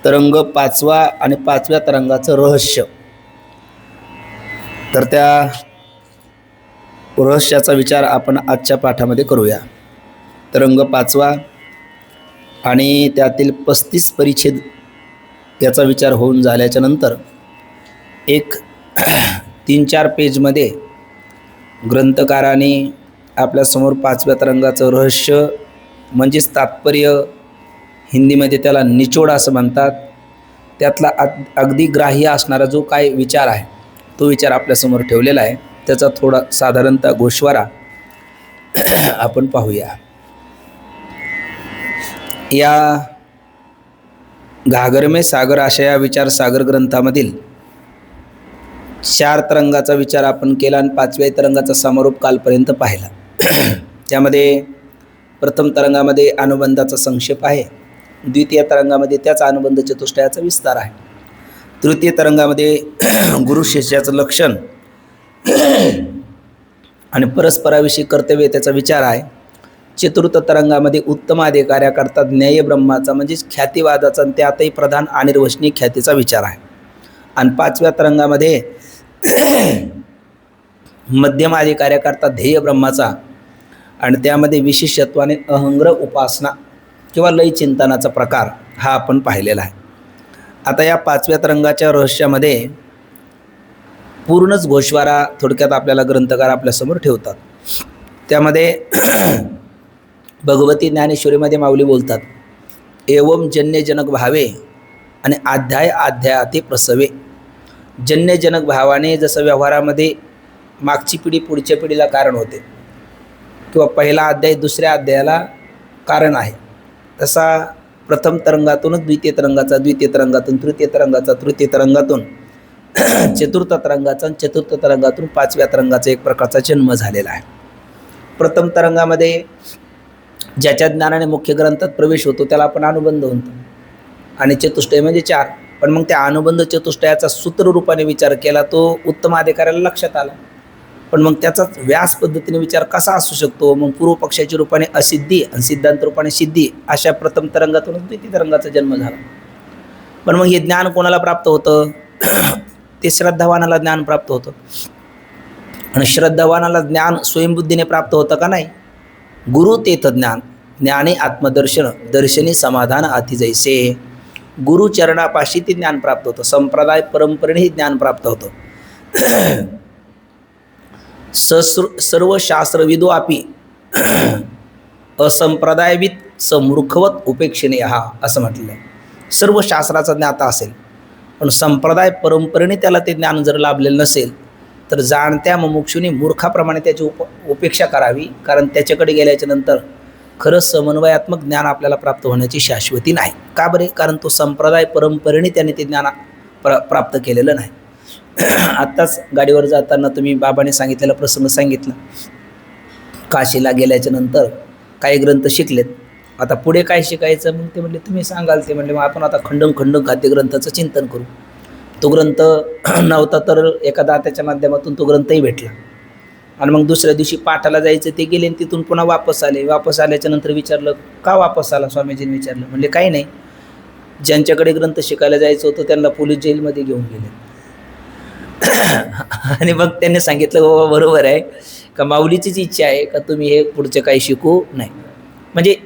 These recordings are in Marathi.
तरंग पाचवा आणि पाचव्या तरंगाचं रहस्य. तर त्या रहस्याचा विचार आपण आजच्या पाठामध्ये करूया. तरंग पाचवा आणि त्यातील 35 परिच्छेद याचा विचार होऊन झाल्याच्या नंतर एक 3-4 पेजमध्ये ग्रंथकाराने आपल्यासमोर पाचव्या तरंगाचं रहस्य म्हणजेच तात्पर्य, हिंदीमध्ये त्याला निचोड असं म्हणतात, त्यातला अगदी ग्राह्य असणारा जो काय विचार आहे तो विचार आपल्यासमोर ठेवलेला आहे. त्याचा थोडा साधारणतः गोषवारा आपण पाहूया. या घागर में सागर अशा या विचार सागर ग्रंथामधील 4 तरंगाचा विचार आपण केला आणि 5व्या तरंगाचा समारोप कालपर्यंत पाहिला. त्यामध्ये प्रथम तरंगामध्ये अनुबंधाचा संक्षेप आहे, द्वितीय तरंगामध्ये त्याचा अनुबंध चतुष्टयाचा विस्तार आहे, तृतीय तरंगामध्ये गुरु शिष्याचं लक्षण आणि परस्पराविषयी कर्तव्य त्याचा विचार आहे, चतुर्थ तरंगामध्ये उत्तम अधिकाऱ्याकरता ज्ञेय ब्रह्माचा म्हणजेच ख्यातिवादाचा आणि त्यातही प्रधान अनिर्वचनीय ख्यातीचा विचार आहे, आणि 5व्या तरंगामध्ये मध्यम अधिकाऱ्याकरता ध्येय ब्रह्माचा आणि त्यामध्ये विशेषत्वाने अहंग्रह उपासना किंवा लय चिंतनाचा प्रकार हा आपण पाहिलेला आहे. आता या 5व्या तरंगाच्या रहस्यामध्ये पूर्णच गोषवारा थोडक्यात आपल्याला ग्रंथकार आपल्यासमोर ठेवतात. त्यामध्ये भगवती ज्ञानेश्वरीमध्ये माऊली बोलतात, एवं जन्यजनक भावे आणि अध्याय अध्यायाते प्रसवे. जन्यजनक भावाने जसं व्यवहारामध्ये मागची पिढी पुढच्या पिढीला कारण होते किंवा पहिला अध्याय दुसऱ्या अध्यायाला कारण आहे, तसा प्रथम तरंगातूनच द्वितीय तरंगाचा, द्वितीय तरंगातून तृतीय तरंगाचा, तृतीय तरंगातून चतुर्थ तरंगाचा आणि चतुर्थ तरंगातून 5व्या तरंगाचा एक प्रकारचा जन्म झालेला आहे. प्रथम तरंगामध्ये ज्याच्या ज्ञानाने मुख्य ग्रंथात प्रवेश होतो त्याला आपण अनुबंध म्हणतो, आणि चतुष्टय म्हणजे 4. पण मग त्या अनुबंध चतुष्टयाचा सूत्ररूपाने विचार केला तो उत्तम अधिकाऱ्याला लक्षात आला. पण मग त्याचा व्यास पद्धतीने विचार कसा असू शकतो, मग पूर्व पक्षाच्या रूपाने असिद्धी आणि सिद्धांत रूपाने सिद्धी अशा प्रथम तरंगातूनच द्वितीय तरंगाचा जन्म झाला. पण मग हे ज्ञान कोणाला प्राप्त होतं? ते श्रद्धावानाला ज्ञान प्राप्त होतं. आणि श्रद्धावानाला ज्ञान स्वयंबुद्धीने प्राप्त होतं का? नाही. गुरु तेथ ज्ञान, ज्ञाने आत्मदर्शन, दर्शनी समाधान अति जैसे. गुरुचरणापाशी ते ज्ञान प्राप्त होतं, संप्रदाय परंपरेने ज्ञान प्राप्त होतं. सर्व शास्त्रविदो अपि असंप्रदायविद समूर्खवत उपेक्षणीय हा असं म्हटलं आहे. सर्व शास्त्राचा ज्ञाता असेल पण संप्रदाय परंपरेने त्याला ते ज्ञान जर लाभलेलं नसेल तर जाणत्या मुमुक्षुनी मूर्खाप्रमाणे त्याची उपेक्षा करावी, कारण त्याच्याकडे गेल्याच्या नंतर खरंच समन्वयात्मक ज्ञान आपल्याला प्राप्त होण्याची शाश्वती नाही. का बरे? कारण तो संप्रदाय परंपरेने त्याने ते ज्ञान प्राप्त केलेलं नाही. आत्ताच गाडीवर जाताना तुम्ही बाबाने सांगितलेला प्रसंग सांगितला. काशीला गेल्याच्या नंतर काही ग्रंथ शिकलेत, आता पुढे काय शिकायचं? मग ते म्हणले तुम्ही सांगाल. ते म्हणले मग आपण आता खंडन खाद्य ग्रंथाचं चिंतन करू. तो ग्रंथ नव्हता तर एका दात्याच्या माध्यमातून तो ग्रंथही भेटला, आणि मग दुसऱ्या दिवशी पाठाला जायचं ते गेले आणि तिथून पुन्हा वापस आले. वापस आल्याच्या नंतर विचारलं का वापस आला? स्वामीजींनी विचारलं. म्हणले काही नाही, ज्यांच्याकडे ग्रंथ शिकायला जायचं होतं त्यांना पोलीस जेलमध्ये घेऊन गेले. आणि मग त्यांनी सांगितलं बाबा बरोबर आहे का, माऊलीचीच इच्छा आहे का तुम्ही हे पुढचे काही शिकू नाही. म्हणजे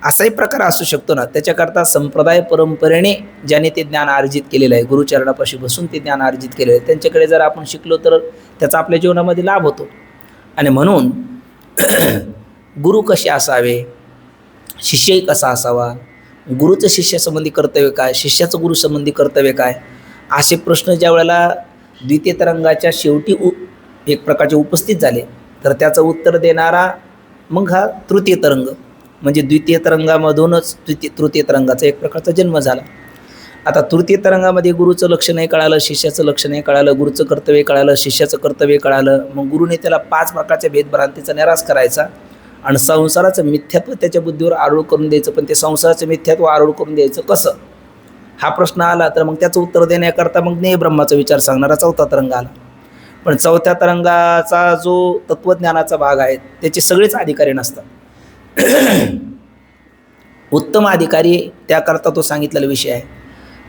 असाही प्रकार असू शकतो ना. त्याच्याकरता संप्रदाय परंपरेने ज्याने ते ज्ञान अर्जित केलेलं आहे, गुरुचरणापाशी बसून ते ज्ञान अर्जित केलेलं आहे, त्यांच्याकडे जर आपण शिकलो तर त्याचा आपल्या जीवनामध्ये लाभ होतो. आणि म्हणून गुरु कसे असावे, शिष्यही कसा असावा, गुरुचं शिष्यासंबंधी कर्तव्य काय, शिष्याचं गुरुसंबंधी कर्तव्य काय, असे प्रश्न ज्या वेळेला द्वितीय तरंगाच्या शेवटी एक प्रकारचे उपस्थित झाले तर त्याचं उत्तर देणारा मग हा तृतीय तरंग, म्हणजे द्वितीय तरंगामधूनच तृतीय तरंगाचा एक प्रकारचा जन्म झाला. आता तृतीय तरंगामध्ये गुरुचं लक्ष नाही कळालं, शिष्याचं लक्ष नाही कळालं, गुरुचं कर्तव्य कळालं, शिष्याचं कर्तव्य कळालं. मग गुरुने त्याला 5 प्रकारच्या भेदभ्रांतीचा निराश करायचा आणि संसाराचं मिथ्यात्व त्याच्या बुद्धीवर आरूढ करून द्यायचं. पण ते संसाराचं मिथ्यात्व आरूढ करून द्यायचं कसं, हा प्रश्न आला तर मग त्याचं उत्तर देण्याकरता मग ज्ञेय ब्रह्माचा विचार सांगणारा 4था तरंग आला. पण 4थ्या तरंगाचा जो तत्त्वज्ञानाचा भाग आहे त्याचे सगळेच अधिकारी नसतात. उत्तम अधिकारी त्याकरता तो सांगितलेला विषय आहे.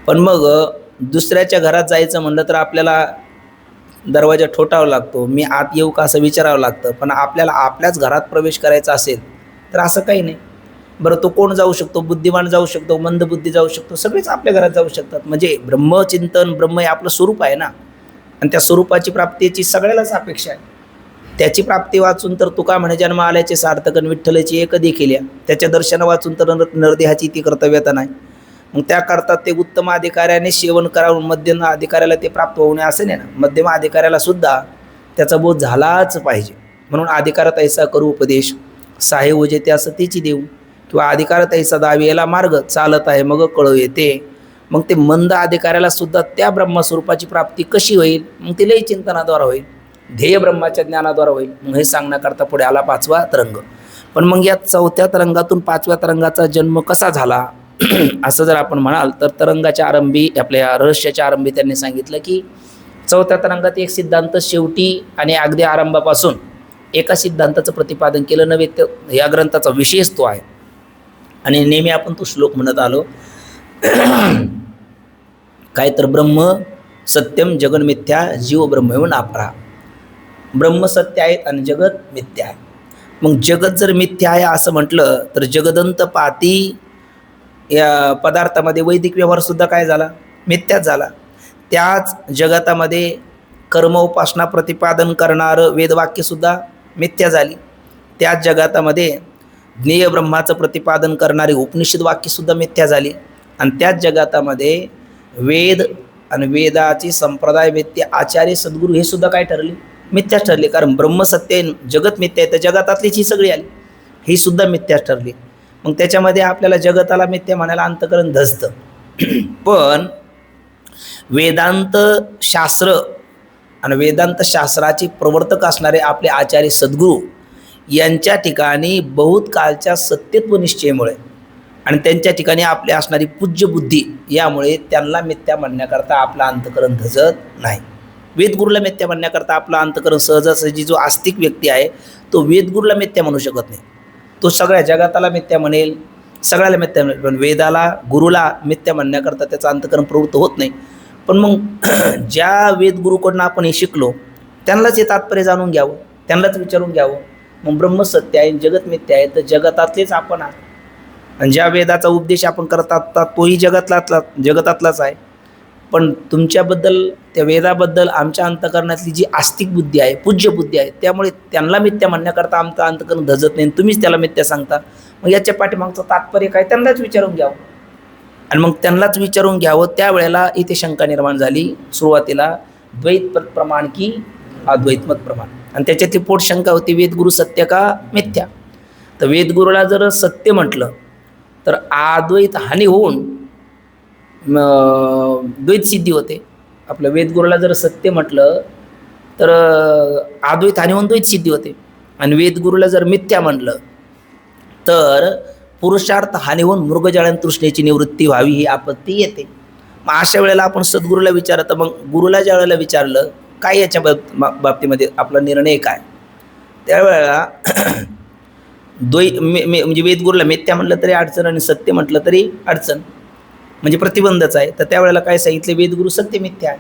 पण मग दुसऱ्याच्या घरात जायचं म्हणलं तर आपल्याला दरवाजा ठोठावा लागतो, मी आत येऊ का असं विचारावं लागतं. पण आपल्याला आपल्याच घरात प्रवेश करायचा असेल तर असं काही नाही. बरं, तो कोण जाऊ शकतो? बुद्धिमान जाऊ शकतो, मंदबुद्धी जाऊ शकतो, सगळेच आपल्या घरात जाऊ शकतात. म्हणजे ब्रह्मचिंतन, ब्रह्म हे आपलं स्वरूप आहे ना, आणि त्या स्वरूपाची प्राप्तीची सगळ्यालाच अपेक्षा आहे. त्याची प्राप्ती वाचून तर तुका म्हणे जन्म आल्याचे सार्थक, विठ्ठलाची एक देखील या. त्याच्या दर्शन वाचून तर नरदेहाची ती कर्तव्यता नाही. मग त्याकरता ते उत्तम अधिकाऱ्याने सेवन करावं, मध्यम अधिकाऱ्याला ते प्राप्त होऊ नये असं नाही ना. मध्यम अधिकाऱ्याला सुद्धा त्याचा बोध झालाच पाहिजे. म्हणून अधिकारात ऐसा करू उपदेश, साहे उजे त्यास तीची देऊ, किंवा अधिकारात ऐसा दावी याला मार्ग चालत आहे मग कळू येते. मग ते मंद अधिकाऱ्याला सुद्धा त्या ब्रह्मस्वरूपाची प्राप्ती कशी होईल? मग ते लय चिंतनाद्वारा होईल, ध्येय ब्रह्माच्या ज्ञानाद्वारा होईल. मग हे सांगण्याकरता पुढे आला 5वा तरंग. पण मग या 4थ्या तरंगातून 5व्या तरंगाचा जन्म कसा झाला असं जर आपण म्हणाल तर तरंगाच्या आरंभी, आपल्या रहस्याच्या आरंभी त्यांनी सांगितलं की 4थ्या तरंगात एक सिद्धांत शेवटी आणि अगदी आरंभापासून एका सिद्धांताचं प्रतिपादन केलं नव्हे. तर या ग्रंथाचा विशेष तो आहे. आणि नेहमी आपण तो श्लोक म्हणत आलो काय तर ब्रह्म सत्यम जगन मिथ्या जीव ब्रह्म नापरा. ब्रह्म सत्य आहे आणि जगत मिथ्या आहे. मग जगत जर मिथ्या आहे असं म्हटलं तर जगदंत पाती या पदार्थामध्ये वैदिक व्यवहारसुद्धा काय झाला? मिथ्याच झाला. त्याच जगतामध्ये कर्म उपासना प्रतिपादन करणारं वेदवाक्यसुद्धा मिथ्या झाली. त्याच जगतामध्ये ज्ञेय ब्रह्माचं प्रतिपादन करणारी उपनिषद वाक्यसुद्धा मिथ्या झाली. आणि त्याच जगतामध्ये वेद आणि वेदाची संप्रदाय वेत्य आचार्य सद्गुरू हे सुद्धा काय ठरले? मिथ्याच ठरले. कारण ब्रह्मसत्य जगत मिथ्या आहे, तर जगतातलीच ही सगळी आली, ही सुद्धा मिथ्याच ठरली. मग त्याच्यामध्ये आपल्याला जगताला मिथ्या म्हणायला अंतकरण धजतं. पण वेदांत शास्त्र आणि वेदांत शास्त्राचे प्रवर्तक असणारे आपले आचार्य सद्गुरू यांच्या ठिकाणी बहुत कालच्या सत्यत्व निश्चयामुळे आणि त्यांच्या ठिकाणी आपली असणारी पूज्य बुद्धी यामुळे त्यांना मिथ्या म्हणण्याकरता आपलं अंतकरण धजत नाही. वेदगुरूला मिथ्या म्हणण्याकरता आपलं अंतकरण सहजासहजी जो आस्तिक व्यक्ती आहे तो वेदगुरूला मिथ्या म्हणू शकत नाही. तो सगळ्या जगाताला मिथ्या म्हणेल, सगळ्याला मिथ्या म्हणेल, पण वेदाला गुरुला मिथ्या म्हणण्याकरता त्याचं अंतकरण प्रवृत्त होत नाही. पण मग ज्या वेदगुरूकडनं आपण हे शिकलो त्यांनाच हे तात्पर्य जाणून घ्यावं, त्यांनाच विचारून घ्यावं. मग ब्रह्म सत्य आहे, जगत मिथ्या आहे, तर जगतातलेच आपण आहे. आणि ज्या वेदाचा उपदेश आपण करत आहात तोही जगतातलाच आहे. पण तुमच्याबद्दल, त्या वेदाबद्दल आमच्या अंतकरणातली जी आस्तिक बुद्धी आहे, पूज्य बुद्धी आहे, त्यामुळे त्यांना मिथ्या म्हणण्याकरता आमचं अंतकरण धजत नाही, तुम्हीच त्याला मिथ्या सांगता. मग याच्या पाठीमागचं तात्पर्य काय? त्यांनाच विचारून घ्यावं. आणि मग त्यांनाच विचारून घ्यावं. त्यावेळेला इथे शंका निर्माण झाली सुरुवातीला, द्वैत प्रमाण की अद्वैतमत प्रमाण. आणि त्याच्यातली पोट शंका होती, वेदगुरू सत्य का मिथ्या? तर वेदगुरूला जर सत्य म्हटलं तर अद्वैत हानी होऊन द्वैत सिद्धी होते. आपलं वेदगुरूला जर सत्य म्हटलं तर अद्वैत हानी होऊन द्वैत सिद्धी होते. आणि वेदगुरूला जर मिथ्या म्हटलं तर पुरुषार्थ हानी होऊन मृगजळण तृष्णेची निवृत्ती व्हावी ही आपत्ती येते. मग अशा वेळेला आपण सद्गुरूला विचारतं. मग गुरुला ज्या वेळेला विचारलं काय याच्या बाबतीमध्ये आपला निर्णय काय, त्यावेळेला म्हणजे वेदगुरूला मिथ्या म्हटलं तरी अडचण आणि सत्य म्हटलं तरी अडचण, म्हणजे प्रतिबंधच आहे. तर त्यावेळेला काय सांगितलं? वेदगुरू सत्य मिथ्या आहे.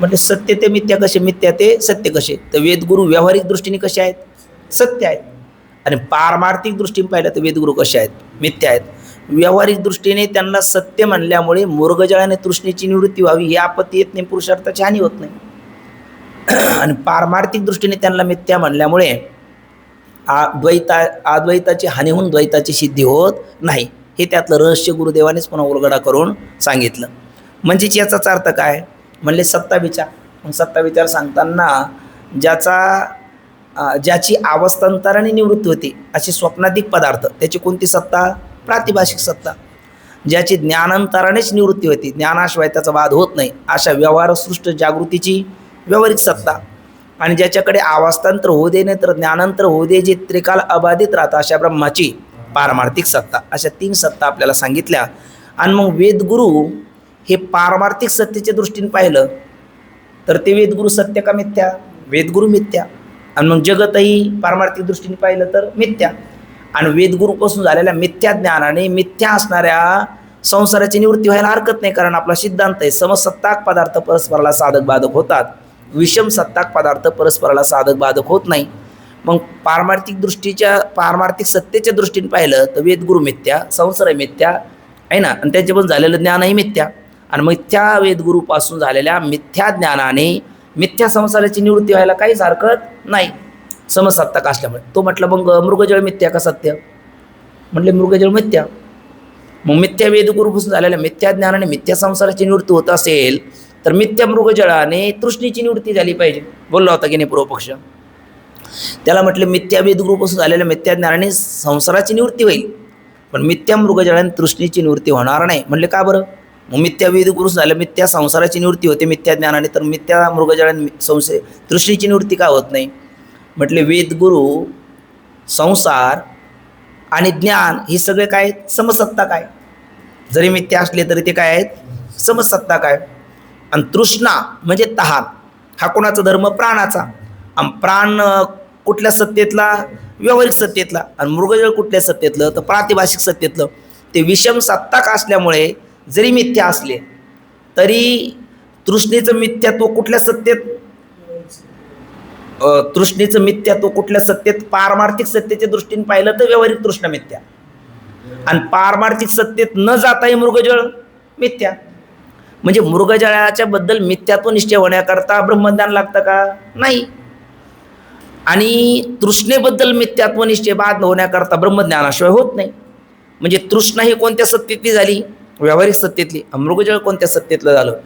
म्हणजे सत्य ते मिथ्या कसे, मिथ्या ते सत्य कसे? तर वेदगुरू व्यावहारिक दृष्टीने कसे आहेत? सत्य आहेत. आणि पारमार्थिक दृष्टीने पाहिलं तर वेदगुरू कसे आहेत? मिथ्या आहेत. व्यावहारिक दृष्टीने त्यांना सत्य म्हणल्यामुळे मृगजळाने तृष्णेची निवृत्ती व्हावी ही आपत्ती येत नाही, पुरुषार्थाची हानी होत नाही. आणि पारमार्थिक दृष्टीने त्यांना मिथ्या म्हणल्यामुळे अद्वैताची हानी होऊन द्वैताची सिद्धी होत नाही. हे त्यातलं रहस्य गुरुदेवानेच पुन्हा उलगडा करून सांगितलं. म्हणजेच याचाच अर्थ काय? म्हणले सत्ता विचार. मग सत्ता विचार सांगताना ज्याची अवस्थांतराने निवृत्ती होती अशी स्वप्नाधिक पदार्थ, त्याची कोणती सत्ता? प्रातिभाषिक सत्ता. ज्याची ज्ञानांतरानेच निवृत्ती होती, ज्ञानाशिवाय त्याचा वाद होत नाही, अशा व्यवहारसृष्ट जागृतीची व्यावहारिक सत्ता. आणि ज्याच्याकडे अवस्थांतर होऊ दे नाही तर ज्ञानांतर होऊ दे, जे त्रिकाल अबाधित राहतं अशा ब्रह्माची पारमार्थिक सत्ता. अशा 3 सत्ता आपल्याला सांगितल्या. आणि मग वेदगुरू हे पारमार्थिक सत्तेच्या दृष्टीने पाहिलं तर ते वेदगुरू सत्य का मिथ्या? वेदगुरू मिथ्या. आणि मग जगतही पारमार्थिक दृष्टीने पाहिलं तर मिथ्या. आणि वेदगुरूपासून झालेल्या मिथ्या ज्ञानाने मिथ्या असणाऱ्या संसाराची निवृत्ती व्हायला हरकत नाही, कारण आपला सिद्धांत आहे समसत्ताक पदार्थ परस्पराला साधक बाधक होतात, विषम सत्ताक पदार्थ परस्पराला साधक बाधक होत नाही. मग पारमार्थिक सत्तेच्या दृष्टीने पाहिलं तर वेदगुरु मिथ्या, संसार मिथ्या आहे ना, आणि त्यांचे पण झालेलं ज्ञानही मिथ्या. आणि मग त्या वेदगुरूपासून झालेल्या मिथ्या ज्ञानाने मिथ्या संसाराची निवृत्ती व्हायला काहीच हरकत नाही समसत्ताक असल्यामुळे. तो म्हटलं मग मृगजळ मिथ्या का सत्य? म्हटले मृगजळ मिथ्या. मग मिथ्या वेदगुरूपासून झालेल्या मिथ्या ज्ञानाने मिथ्या संसाराची निवृत्ती होत असेल तर मिथ्या मृगजळाने तृष्णेची निवृत्ती झाली पाहिजे, बोलला होता की नाही पूर्वपक्ष. त्याला म्हटलं मिथ्या वेदगुरूपासून झालेल्या मिथ्या ज्ञानाने संसाराची निवृत्ती होईल, पण मिथ्या मृगजळाने तृष्णेची निवृत्ती होणार नाही. म्हणले का बरं? मग मिथ्या वेदगुरूपासून झाल्या मिथ्या संसाराची निवृत्ती होते मिथ्या ज्ञानाने, तर मिथ्या मृगजळाने तृष्णेची निवृत्ती का होत नाही? म्हटले वेदगुरू, संसार आणि ज्ञान हे सगळे काय आहेत? समसत्ताक आहे. जरी मिथ्या असले तरी ते काय आहेत? समसत्ताक आहे. आणि तृष्णा म्हणजे तहान, हा कोणाचा धर्म? प्राणाचा. आणि प्राण कुठल्या सत्तेतला? व्यावहारिक सत्तेतला. आणि मृगजळ कुठल्या सत्तेतलं? तर प्रातिभाषिक सत्तेतलं. ते विषम सत्ताक असल्यामुळे जरी मिथ्या असले तरी तृष्णेचं मिथ्यात्व कुठल्या सत्तेत? तृष्णेचं मिथ्यात्व कुठल्या सत्तेत? पारमार्थिक सत्तेच्या दृष्टीने पाहिलं तर व्यावहारिक तृष्णा मिथ्या, आणि पारमार्थिक सत्तेत न जाताही मृगजळ मिथ्या. म्हणजे मृगजळाच्या बद्दल मिथ्यात्व निश्चय होण्याकरता ब्रह्मज्ञान लागतं का? नाही. आणि तृष्णेबद्दल मिथ्यात्व निश्चय बाद होण्याकरता ब्रह्मज्ञानाशिवाय होत नाही. म्हणजे तृष्णा ही कोणत्या सत्तेतली झाली? व्यावहारिक सत्तेतली. मृगजळ कोणत्या सत्तेतलं झालं?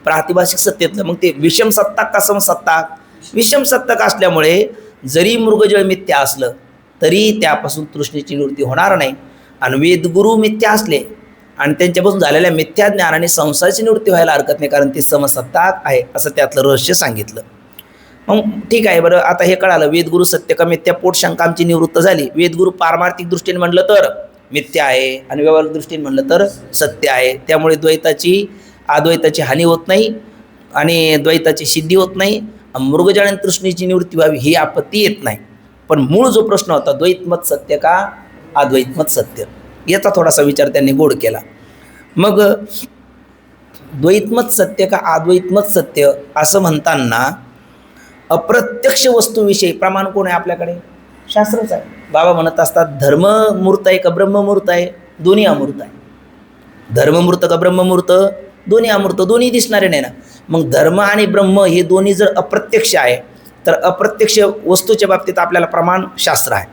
प्रातिभाषिक सत्तेतलं. मग ते विषम सत्ताक का समसत्ताक? विषम सत्ताक असल्यामुळे जरी मृगजळ मिथ्या असलं तरी त्यापासून तृष्णेची निवृत्ती होणार नाही. आणि वेदगुरू मिथ्या असले आणि त्यांच्यापासून झालेल्या मिथ्या ज्ञानाने संसाराची निवृत्ती व्हायला हरकत नाही, कारण ते समसत्ताक आहे, असं त्यातलं रहस्य सांगितलं. मग ठीक आहे बरं, आता हे कळालं वेदगुरू सत्य का मिथ्या, पोटशंका आमची निवृत्त झाली. वेदगुरू पारमार्थिक दृष्टीने म्हणलं तर मिथ्या आहे आणि व्यावहारिक दृष्टीने म्हणलं तर सत्य आहे. त्यामुळे अद्वैताची हानी होत नाही आणि द्वैताची सिद्धी होत नाही. मृगजळ आणि तृष्णेची निवृत्ती व्हावी ही आपत्ती येत नाही. पण मूळ जो प्रश्न होता द्वैतमत सत्य का अद्वैतमत सत्य, याचा थोडासा विचार त्यांनी गोड केला. मग द्वैतमत सत्य का अद्वैतमत सत्य असं म्हणताना अप्रत्यक्ष वस्तूविषयी प्रमाण कोण आहे आपल्याकडे? शास्त्रच आहे. बाबा म्हणत असतात धर्ममूर्त आहे का ब्रह्ममूर्त आहे? दोन्ही अमूर्त आहे. धर्ममूर्त का ब्रह्ममूर्त? दोन्ही अमूर्त, दोन्ही दिसणारे नाही ना. मग धर्म आणि ब्रह्म हे दोन्ही जर अप्रत्यक्ष आहे तर अप्रत्यक्ष वस्तूच्या बाबतीत आपल्याला प्रमाण शास्त्र आहे.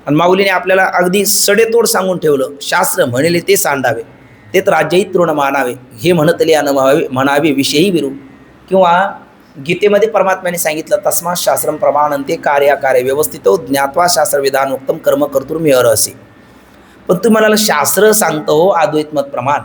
आणि माऊलीने आपल्याला अगदी सडेतोड सांगून ठेवलं, शास्त्र म्हणेले ते सांडावे, ते राज्यही तृण मानावे, हे म्हणतले अनुभवावे, म्हणावे विषयी विरू. किंवा गीतेमध्ये परमात्म्याने सांगितलं तस्मात् शास्त्रम प्रमाणन्ते कार्याकार्य व्यवस्थितो ज्ञात्वा शास्त्रविधान उत्तम कर्म कर्तुर्मी अर्हसि. पण तू म्हणाला शास्त्र सांगतो अद्वैतमत प्रमाण,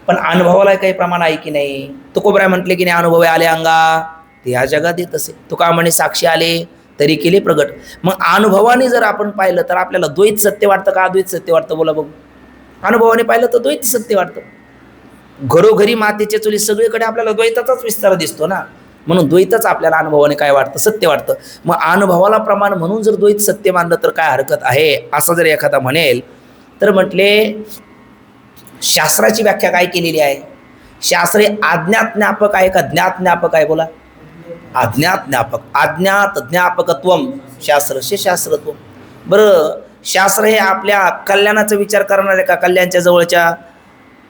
पण अनुभवाला काही प्रमाण आहे की नाही? तुकोबराय म्हटले की नाही अनुभव आले अंगा ते या जगात येत असे. तुका म्हणे साक्षी आले तरी केले प्रगट. मग अनुभवाने जर आपण पाहिलं तर आपल्याला द्वैत सत्य वाटतं का अद्वैत सत्य वाटतं? बोला बघू. अनुभवाने पाहिलं तर द्वैत सत्य वाटतं. घरोघरी मातेच्या चुली सगळीकडे आपल्याला द्वैताचाच विस्तार दिसतो ना, म्हणून द्वैतच आपल्याला अनुभवाने काय वाटतं? सत्य वाटतं. मग अनुभवाला प्रमाण म्हणून जर द्वैत सत्य मानलं तर काय हरकत आहे, असं जर एखादा म्हणेल तर म्हटले शास्त्राची व्याख्या काय केलेली आहे? शास्त्र हे अज्ञात ज्ञापक आहे का ज्ञात ज्ञापक आहे? बोला. अज्ञात ज्ञापक. अज्ञात ज्ञापकत्वम शास्त्रस्य शास्त्रत्वम. बरं, शास्त्र हे आपल्या कल्याणाचा विचार करणार आहे का कल्याणच्या जवळच्या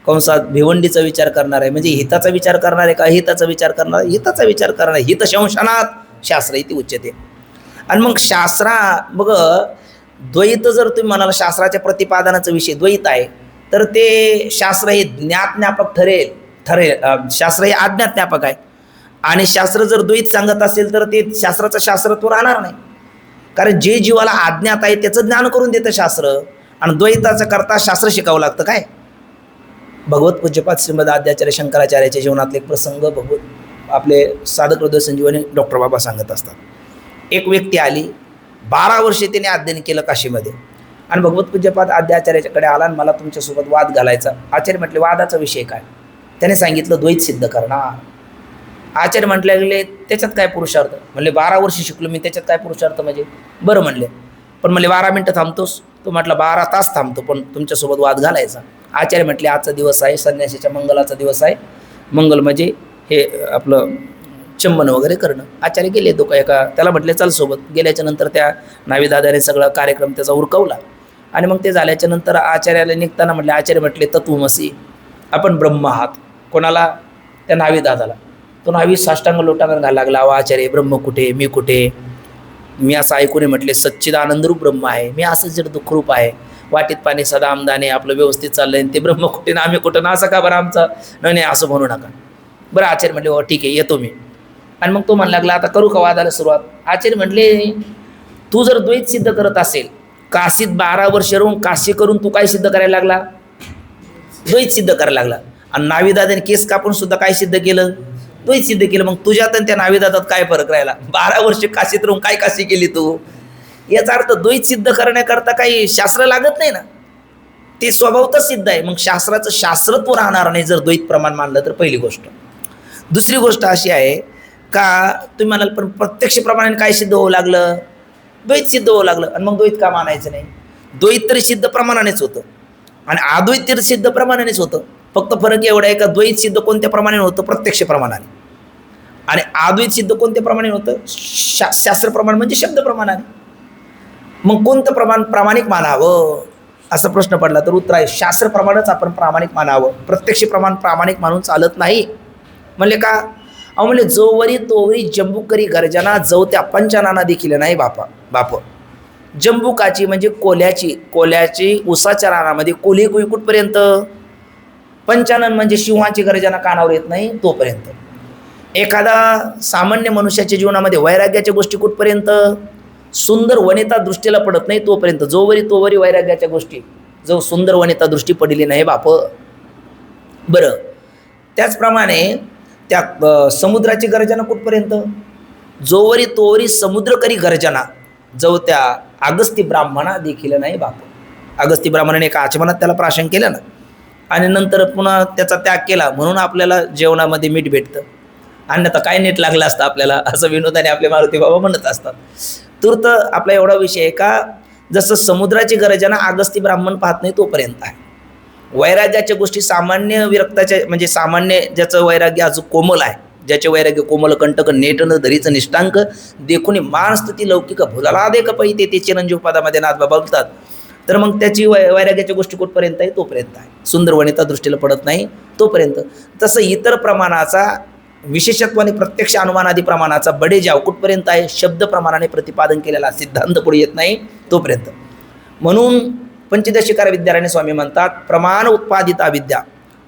कंसात भिवंडीचा विचार करणार आहे? म्हणजे हिताचा विचार करणार आहे का हिताचा विचार करणार? हिताचा विचार करणार आहे. हित शंशनात शास्त्र इति उच्यते. आणि मग मग द्वैत जर तुम्ही म्हणाला शास्त्राच्या प्रतिपादनाचा विषय द्वैत आहे तर ते शास्त्र हे ज्ञात ज्ञापक ठरेल. शास्त्र हे अज्ञात ज्ञापक आहे. आणि शास्त्र जर द्वैत सांगत असेल तर ते शास्त्राचं शास्त्रत्व राहणार नाही, कारण जे जीवाला अज्ञात आहे त्याचं ज्ञान करून देतं शास्त्र. आणि द्वैताचं करता शास्त्र शिकावं लागतं काय? भगवत पूज्यपाद श्रीमद आद्याचार्य शंकराचार्याच्या जीवनातले एक प्रसंग आपले साधक हृदय संजीवनी डॉक्टर बाबा सांगत असतात. एक व्यक्ती आली, 12 वर्षे त्याने अध्ययन केलं काशीमध्ये, आणि भगवत पूज्यपाद आद्याचार्याच्याकडे आला आणि मला तुमच्यासोबत वाद घालायचा. आचार्य म्हटले वादाचा विषय काय? त्याने सांगितलं द्वैत सिद्ध करणार. आचार्य म्हटले गेले त्याच्यात काय पुरुषार्थ? म्हणले 12 वर्ष शिकलो मी, त्याच्यात काय पुरुषार्थ म्हणजे? बरं म्हणले, पण म्हणले 12 मिनटं थांबतोस? तो म्हटला 12 तास थांबतो, पण तुमच्यासोबत वाद घालायचा. आचार्य म्हटले आजचा दिवस आहे संन्यासीच्या मंगलाचा दिवस आहे. मंगल म्हणजे हे आपलं चंबन वगैरे करणं. आचार्य गेले एका त्याला म्हटले चल सोबत. गेल्याच्या नंतर त्या नावीदादाने सगळा कार्यक्रम त्याचा उरकवला आणि मग ते झाल्याच्या नंतर आचार्याला निघताना म्हटले, आचार्य म्हटले तत्वमसी, आपण ब्रह्म आहात. कोणाला? त्या नावीदादाला. तो नावी साष्टांग लोटांगण घालायला लागला, अहो आचार्य ब्रह्म कुठे, मी कुठे? मी असं ऐकून म्हटले सच्चिदानंदरूप ब्रह्म आहे, मी असंच जर दुःखरूप आहे, वाटीत पाणी सदा आमदाने, आपलं व्यवस्थित चाललंय, ते ब्रह्म कुठे ना आम्ही कुठं ना, असं का बरं आमचं? नाही असं म्हणू नका. बरं आचार्य म्हटले हो ठीक आहे येतो मी. आणि मग तो म्हणू लागला आता करू का वादाला सुरुवात? आचार्य म्हटले तू जर द्वैत सिद्ध करत असेल, काशीत 12 वर्ष राहून काशी करून तू काय सिद्ध करायला लागला? द्वैत सिद्ध करायला लागला. आणि नावीदादाने केस कापून सुद्धा काय सिद्ध केलं? द्वैत सिद्ध केलं. मग तुझ्यात आणि त्या नावीदादात काय फरक राहिला? 12 वर्ष काशीत राहून काय काशी केली तू? याचा अर्थ द्वैत सिद्ध करण्याकरता काही शास्त्र लागत नाही ना, ते स्वभावतच सिद्ध आहे. मग शास्त्राचं शास्त्रत्व राहणार नाही जर द्वैत प्रमाण मानलं तर, पहिली गोष्ट. दुसरी गोष्ट अशी आहे का तुम्ही म्हणाल पण प्रत्यक्ष प्रमाणाने काय सिद्ध होऊ लागलं? द्वैत सिद्ध होऊ लागलं. आणि मग द्वैत का मानायचं नाही? द्वैत तरी सिद्ध प्रमाणानेच होतं आणि अद्वैत तरी सिद्ध प्रमाणानेच होतं. फक्त फरक एवढा आहे का द्वैत सिद्ध कोणत्या प्रमाणाने होतं? प्रत्यक्ष प्रमाणाने. आणि अद्वैत सिद्ध कोणत्या प्रमाणे होतं? शास्त्र प्रमाण म्हणजे शब्द प्रमाणाने. मग कोणतं प्रमाण प्रामाणिक मानावं असा प्रश्न पडला तर उत्तर आहे शास्त्र प्रमाणच आपण प्रामाणिक मानावं. प्रत्यक्ष प्रमाण प्रामाणिक मानून चालत नाही. म्हणले का? अहो म्हणले जोवरी तोवरी जंबुकरी गर्जना, जो त्या पंचनाना देखील नाही बाप. जंबुकाची म्हणजे कोल्याची उसाच्या रानामध्ये कोली कुठपर्यंत? पंचानन म्हणजे सिंहाची गर्जना कानावर येत नाही तोपर्यंत. एखादा सामान्य मनुष्याच्या जीवनामध्ये वैराग्याच्या गोष्टी कुठपर्यंत? सुंदर वनिता दृष्टीला पडत नाही तोपर्यंत. जोवरी तोवरी वैराग्याच्या गोष्टी, जो सुंदर वनिता दृष्टी पडली नाही बाप. बरं, त्याचप्रमाणे त्या समुद्राची गर्जना कुठपर्यंत? जोवरी तोवरी समुद्र करी गर्जना, जो त्या अगस्ती ब्राह्मणा देखील नाही बाप. अगस्ती ब्राह्मणाने एका आचमनात त्याला प्राशन केलं ना, आणि नंतर पुन्हा त्याचा त्याग केला म्हणून आपल्याला जेवणामध्ये मीठ भेटतं. अन्यथा काय नीट लागलं असतं आपल्याला, असं विनोदाने आपले मारुती बाबा म्हणत असतात. तूर्त आपला एवढा विषय आहे का जसं समुद्राची गर्जना अगस्ती ब्राह्मण पाहत नाही तोपर्यंत आहे. वैराग्याच्या गोष्टी सामान्य विरक्ताच्या म्हणजे सामान्य ज्याचं वैराग्य अजून कोमल आहे, ज्याचे वैराग्य कोमल कंटक नेटन धरीचं निष्ठांक देखून मानस्तुती लौकिक भुलाला दे कपई ते चिरंजीव पदामध्ये नाथबाबा बोलतात. तर मग त्याची वैराग्याच्या गोष्टी कुठपर्यंत आहे? तोपर्यंत आहे. सुंदर वनिता दृष्टीला पडत नाही तोपर्यंत. तसं इतर प्रमाणाचा विशेषत्वाने प्रत्यक्ष अनुमानादी प्रमाणाचा बडेजाव कुठपर्यंत आहे? शब्द प्रमाणाने प्रतिपादन केलेला सिद्धांत पुढे येत नाही तोपर्यंत. म्हणून पंचदशिकार विद्यारायण स्वामी म्हणतात प्रमाण उत्पादिता विद्या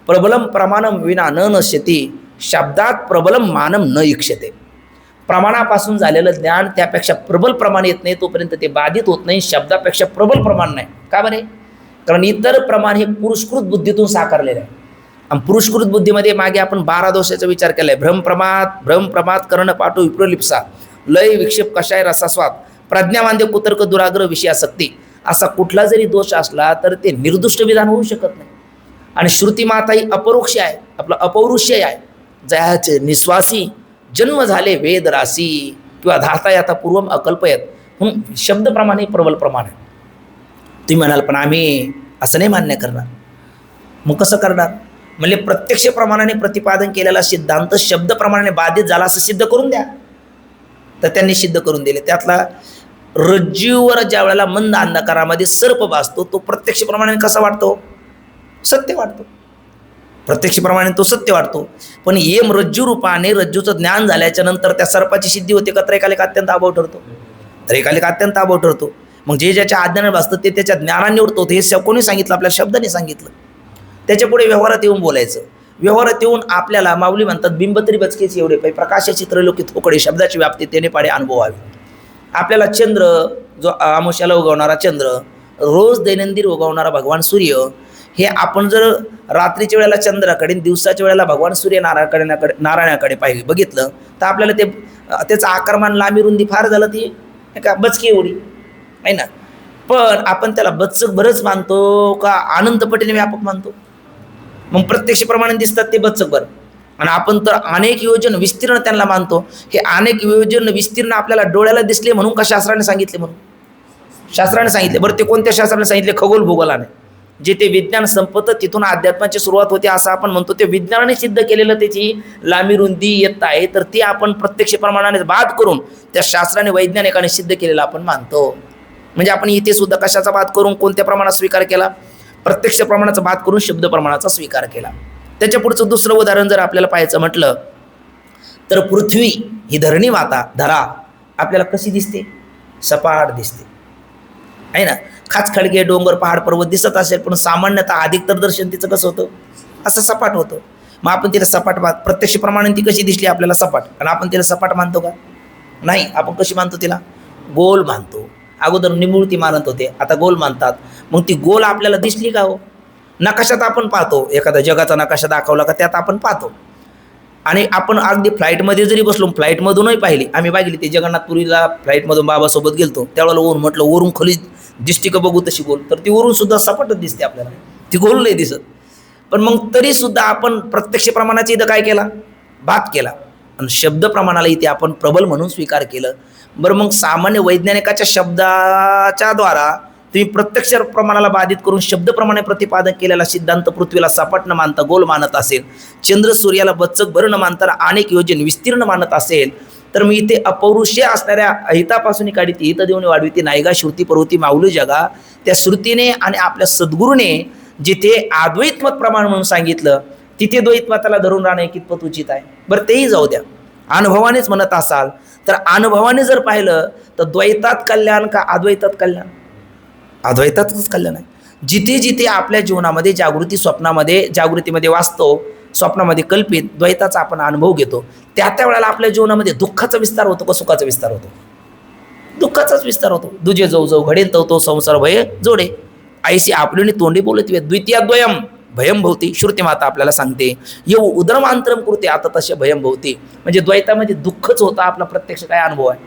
प्रबलम प्रमाणम विना न नश्यती, शब्दात प्रबलम मानम न इक्षते. प्रमाणापासून झालेलं ज्ञान त्यापेक्षा प्रबल प्रमाण येत नाही तोपर्यंत ते बाधित होत नाही. शब्दापेक्षा प्रबल प्रमाण नाही. का बरे? कारण इतर प्रमाण हे पुरुषकृत बुद्धीतून साकारलेलं आहे. आणि पुरुषकृत बुद्धीमध्ये मागे आपण 12 दोषाचा विचार केला आहे. भ्रमप्रमाद कर्ण पाठो विप्रलिप्सा, लय विक्षेप कषाय रसास्वाद, प्रज्ञावांद्य कुतर्क दुराग्रह विषयासक्ती, असा कुठला जरी दोष असला तर ते निर्दुष्ट विधान होऊ शकत नाही. आणि श्रुती माता ही अपरोक्ष आहे, आपलं अपौरुष्य आहे. जयाचे निश्वासी जन्म झाले वेद रासी किंवा धाता याता पूर्वम अकल्पयत, म्हणून शब्दप्रमाणे प्रबल प्रमाण आहे. तुम्ही म्हणाल पण आम्ही असं नाही मान्य करणार. मग कसं करणार? म्हणजे प्रत्यक्ष प्रमाणाने प्रतिपादन केलेला सिद्धांत शब्दप्रमाणे बाधित झाला असं सिद्ध करून द्या. तर त्यांनी सिद्ध करून दिले. त्यातला रज्जूवर ज्या वेळेला मंद अंधकारामध्ये सर्प भासतो तो प्रत्यक्ष प्रमाणे कसा वाटतो? सत्य वाटतो. प्रत्यक्ष प्रमाणे तो सत्य वाटतो. पण येम रज्जू रूपाने रज्जूचं ज्ञान झाल्याच्या नंतर त्या सर्पाची सिद्धी होते का? त्रैकालिक अत्यंत अभाव ठरतो. त्रैकालिक अत्यंत अभाव ठरतो. मग जे ज्याच्या आज्ञाने भासतं ते त्याच्या ज्ञानाने उडतो. हे कोणी सांगितलं? आपल्या शब्दाने सांगितलं. त्याच्या पुढे व्यवहारात येऊन बोलायचं. व्यवहारात येऊन आपल्याला माऊली म्हणतात बिंबतरी बचकेची एवढे पाहिजे प्रकाशाची त्रैलोकी थोकडे शब्दाची व्याप्ती त्याने पाडे अनुभवावी. आपल्याला चंद्र जो आमुष्याला उगवणारा चंद्र, रोज दैनंदिन उगवणारा भगवान सूर्य, हे आपण जर रात्रीच्या वेळेला चंद्राकडे दिवसाच्या वेळेला भगवान सूर्य नारायणाकडे पाहिजे बघितलं तर आपल्याला त्याचं आकारमान लांबी रुंदी फार झालं ती का बचकी एवढी आहे ना. पण आपण त्याला बचक भरच मानतो का अनंत पटीने व्यापक मानतो? मग प्रत्यक्ष प्रमाणे दिसतात ते बचक भर, आणि आपण तर अनेक योजन विस्तीर्ण त्यांना मानतो. हे अनेक योजन विस्तीर्ण आपल्याला डोळ्याला दिसले म्हणून का शास्त्राने सांगितले म्हणून? शास्त्राने सांगितले. बरं ते कोणत्या शास्त्राने सांगितले? खगोल भूगोलाने. जे ते विज्ञान संपतं तिथून अध्यात्माची सुरुवात होते असं आपण म्हणतो. ते विज्ञानाने सिद्ध केलेलं त्याची लांबी रुंदी येत आहे, तर ती आपण प्रत्यक्ष प्रमाणाने बाद करून त्या शास्त्राने वैज्ञानिकाने सिद्ध केलेलं आपण मानतो. म्हणजे आपण इथे सुद्धा कशाचा बाद करून कोणत्या प्रमाणात स्वीकार केला? प्रत्यक्ष प्रमाणाचा बाद करून शब्द प्रमाणाचा स्वीकार केला. त्याच्या पुढचं दुसरं उदाहरण जर आपल्याला पाहायचं म्हटलं तर पृथ्वी ही धरणी माता धरा आपल्याला कशी दिसते? सपाट दिसते आहे ना. खाचखळगे डोंगर पहाड पर्वत दिसत असेल, पण सामान्यतः अधिकतर दर्शन तिचं कसं होतं? असं सपाट होतं. मग आपण तिला सपाट प्रत्यक्ष प्रमाणे ती कशी दिसली आपल्याला? सपाट. आणि आपण तिला सपाट मानतो का? नाही. आपण कशी मानतो तिला? गोल मानतो. अगोदर निमुळती मानत होते, आता गोल मानतात. मग ती गोल आपल्याला दिसली का हो? नकाशात आपण पाहतो, एखादा जगाचा नकाशा दाखवला का त्यात आपण पाहतो. आणि आपण अगदी फ्लाईटमध्ये जरी बसलो, फ्लाईटमधूनही पाहिली, आम्ही पाहिली ते जगन्नाथपुरीला फ्लाईटमधून बाबासोबत गेलतो, त्यावेळेला वरून म्हटलं वरून खाली दिसते का बघू तशी गोल, तर ती वरून सुद्धा सपाटच दिसते आपल्याला, ती गोल नाही दिसत. पण मग तरीसुद्धा आपण प्रत्यक्ष प्रमाणाचा इथं काय केला? बात केला. आणि शब्द प्रमाणाला इथे आपण प्रबल म्हणून स्वीकार केलं. बरं मग सामान्य वैज्ञानिकाच्या शब्दाच्या द्वारा तुम्ही प्रत्यक्ष प्रमाणाला बाधित करून शब्दप्रमाणे प्रतिपादन केलेला सिद्धांत पृथ्वीला सपाट न मानता गोल मानत असेल, चंद्र सूर्याला बच्चक भर न मानता अनेक योजन विस्तीर्ण मानत असेल, तर मी इथे अपौरुषे असणाऱ्या अहितापासून काढिती हित देऊन वाढविती नायगा श्रुती पर्वती माऊली जगा, त्या श्रुतीने आणि आपल्या सद्गुरूने जिथे अद्वैत मत प्रमाण म्हणून सांगितलं तिथे द्वैत मताला धरून राहणे कितपत उचित आहे? बरं तेही जाऊ द्या, अनुभवानेच म्हणत असाल तर अनुभवाने जर पाहिलं तर द्वैतात कल्याण का अद्वैतात कल्याण? अद्वैतातच कल्याण आहे. जिथे जिथे आपल्या जीवनामध्ये जागृती स्वप्नामध्ये जागृतीमध्ये वास्तव, स्वप्नामध्ये कल्पित द्वैताचा आपण अनुभव घेतो, त्या वेळेला आपल्या जीवनामध्ये दुःखाचा विस्तार होतो का सुखाचा विस्तार होतो? दुःखाचाच विस्तार होतो. दुजे जाऊ जाऊ घडेल तो संसार भय जोडे, आईशी आपली तोंडी बोलत द्वितीय द्वयम भयम भवती. श्रुती माता आपल्याला सांगते येऊ उदरमांतरम कृते आता तसे भयम भवती. म्हणजे द्वैतामध्ये दुःखच होता आपला प्रत्यक्ष काय अनुभव आहे.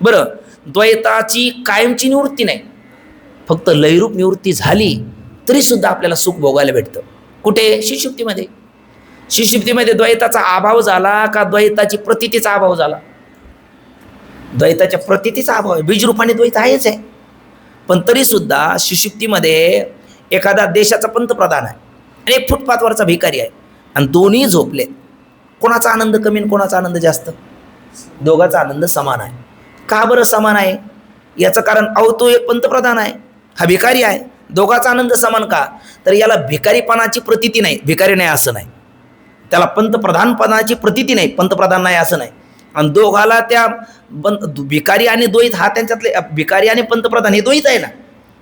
बरं, द्वैताची कायमची निवृत्ती नाही, फक्त लयरूप निवृत्ती झाली तरी सुद्धा आपल्याला सुख भोगायला भेटतं. कुठे? शिशुप्तीमध्ये. शिशुप्तीमध्ये द्वैताचा अभाव झाला का द्वैताची प्रतीतीचा अभाव झाला? द्वैताच्या प्रतीतीचा अभाव आहे. बीजरूपाने द्वैत आहेच आहे, पण तरी सुद्धा शिशुप्तीमध्ये एखादा देशाचा पंतप्रधान आहे आणि एक फुटपाथवरचा भिकारी आहे आणि दोन्ही झोपले, कोणाचा आनंद कमी आणि कोणाचा आनंद जास्त? दोघांचा आनंद समान आहे. का बरं समान आहे? याचं कारण अहो तो एक पंतप्रधान आहे, हा भिकारी आहे, दोघांचा आनंद समान का? तर याला भिकारीपणाची प्रतीती नाही, भिकारी नाही असं नाही, त्याला पंतप्रधानपणाची प्रतीती नाही, पंतप्रधान नाही असं नाही. आणि दोघाला त्या भिकारी आणि द्वैत हा त्यांच्यातले भिकारी आणि पंतप्रधान हे द्वैत आहे ना,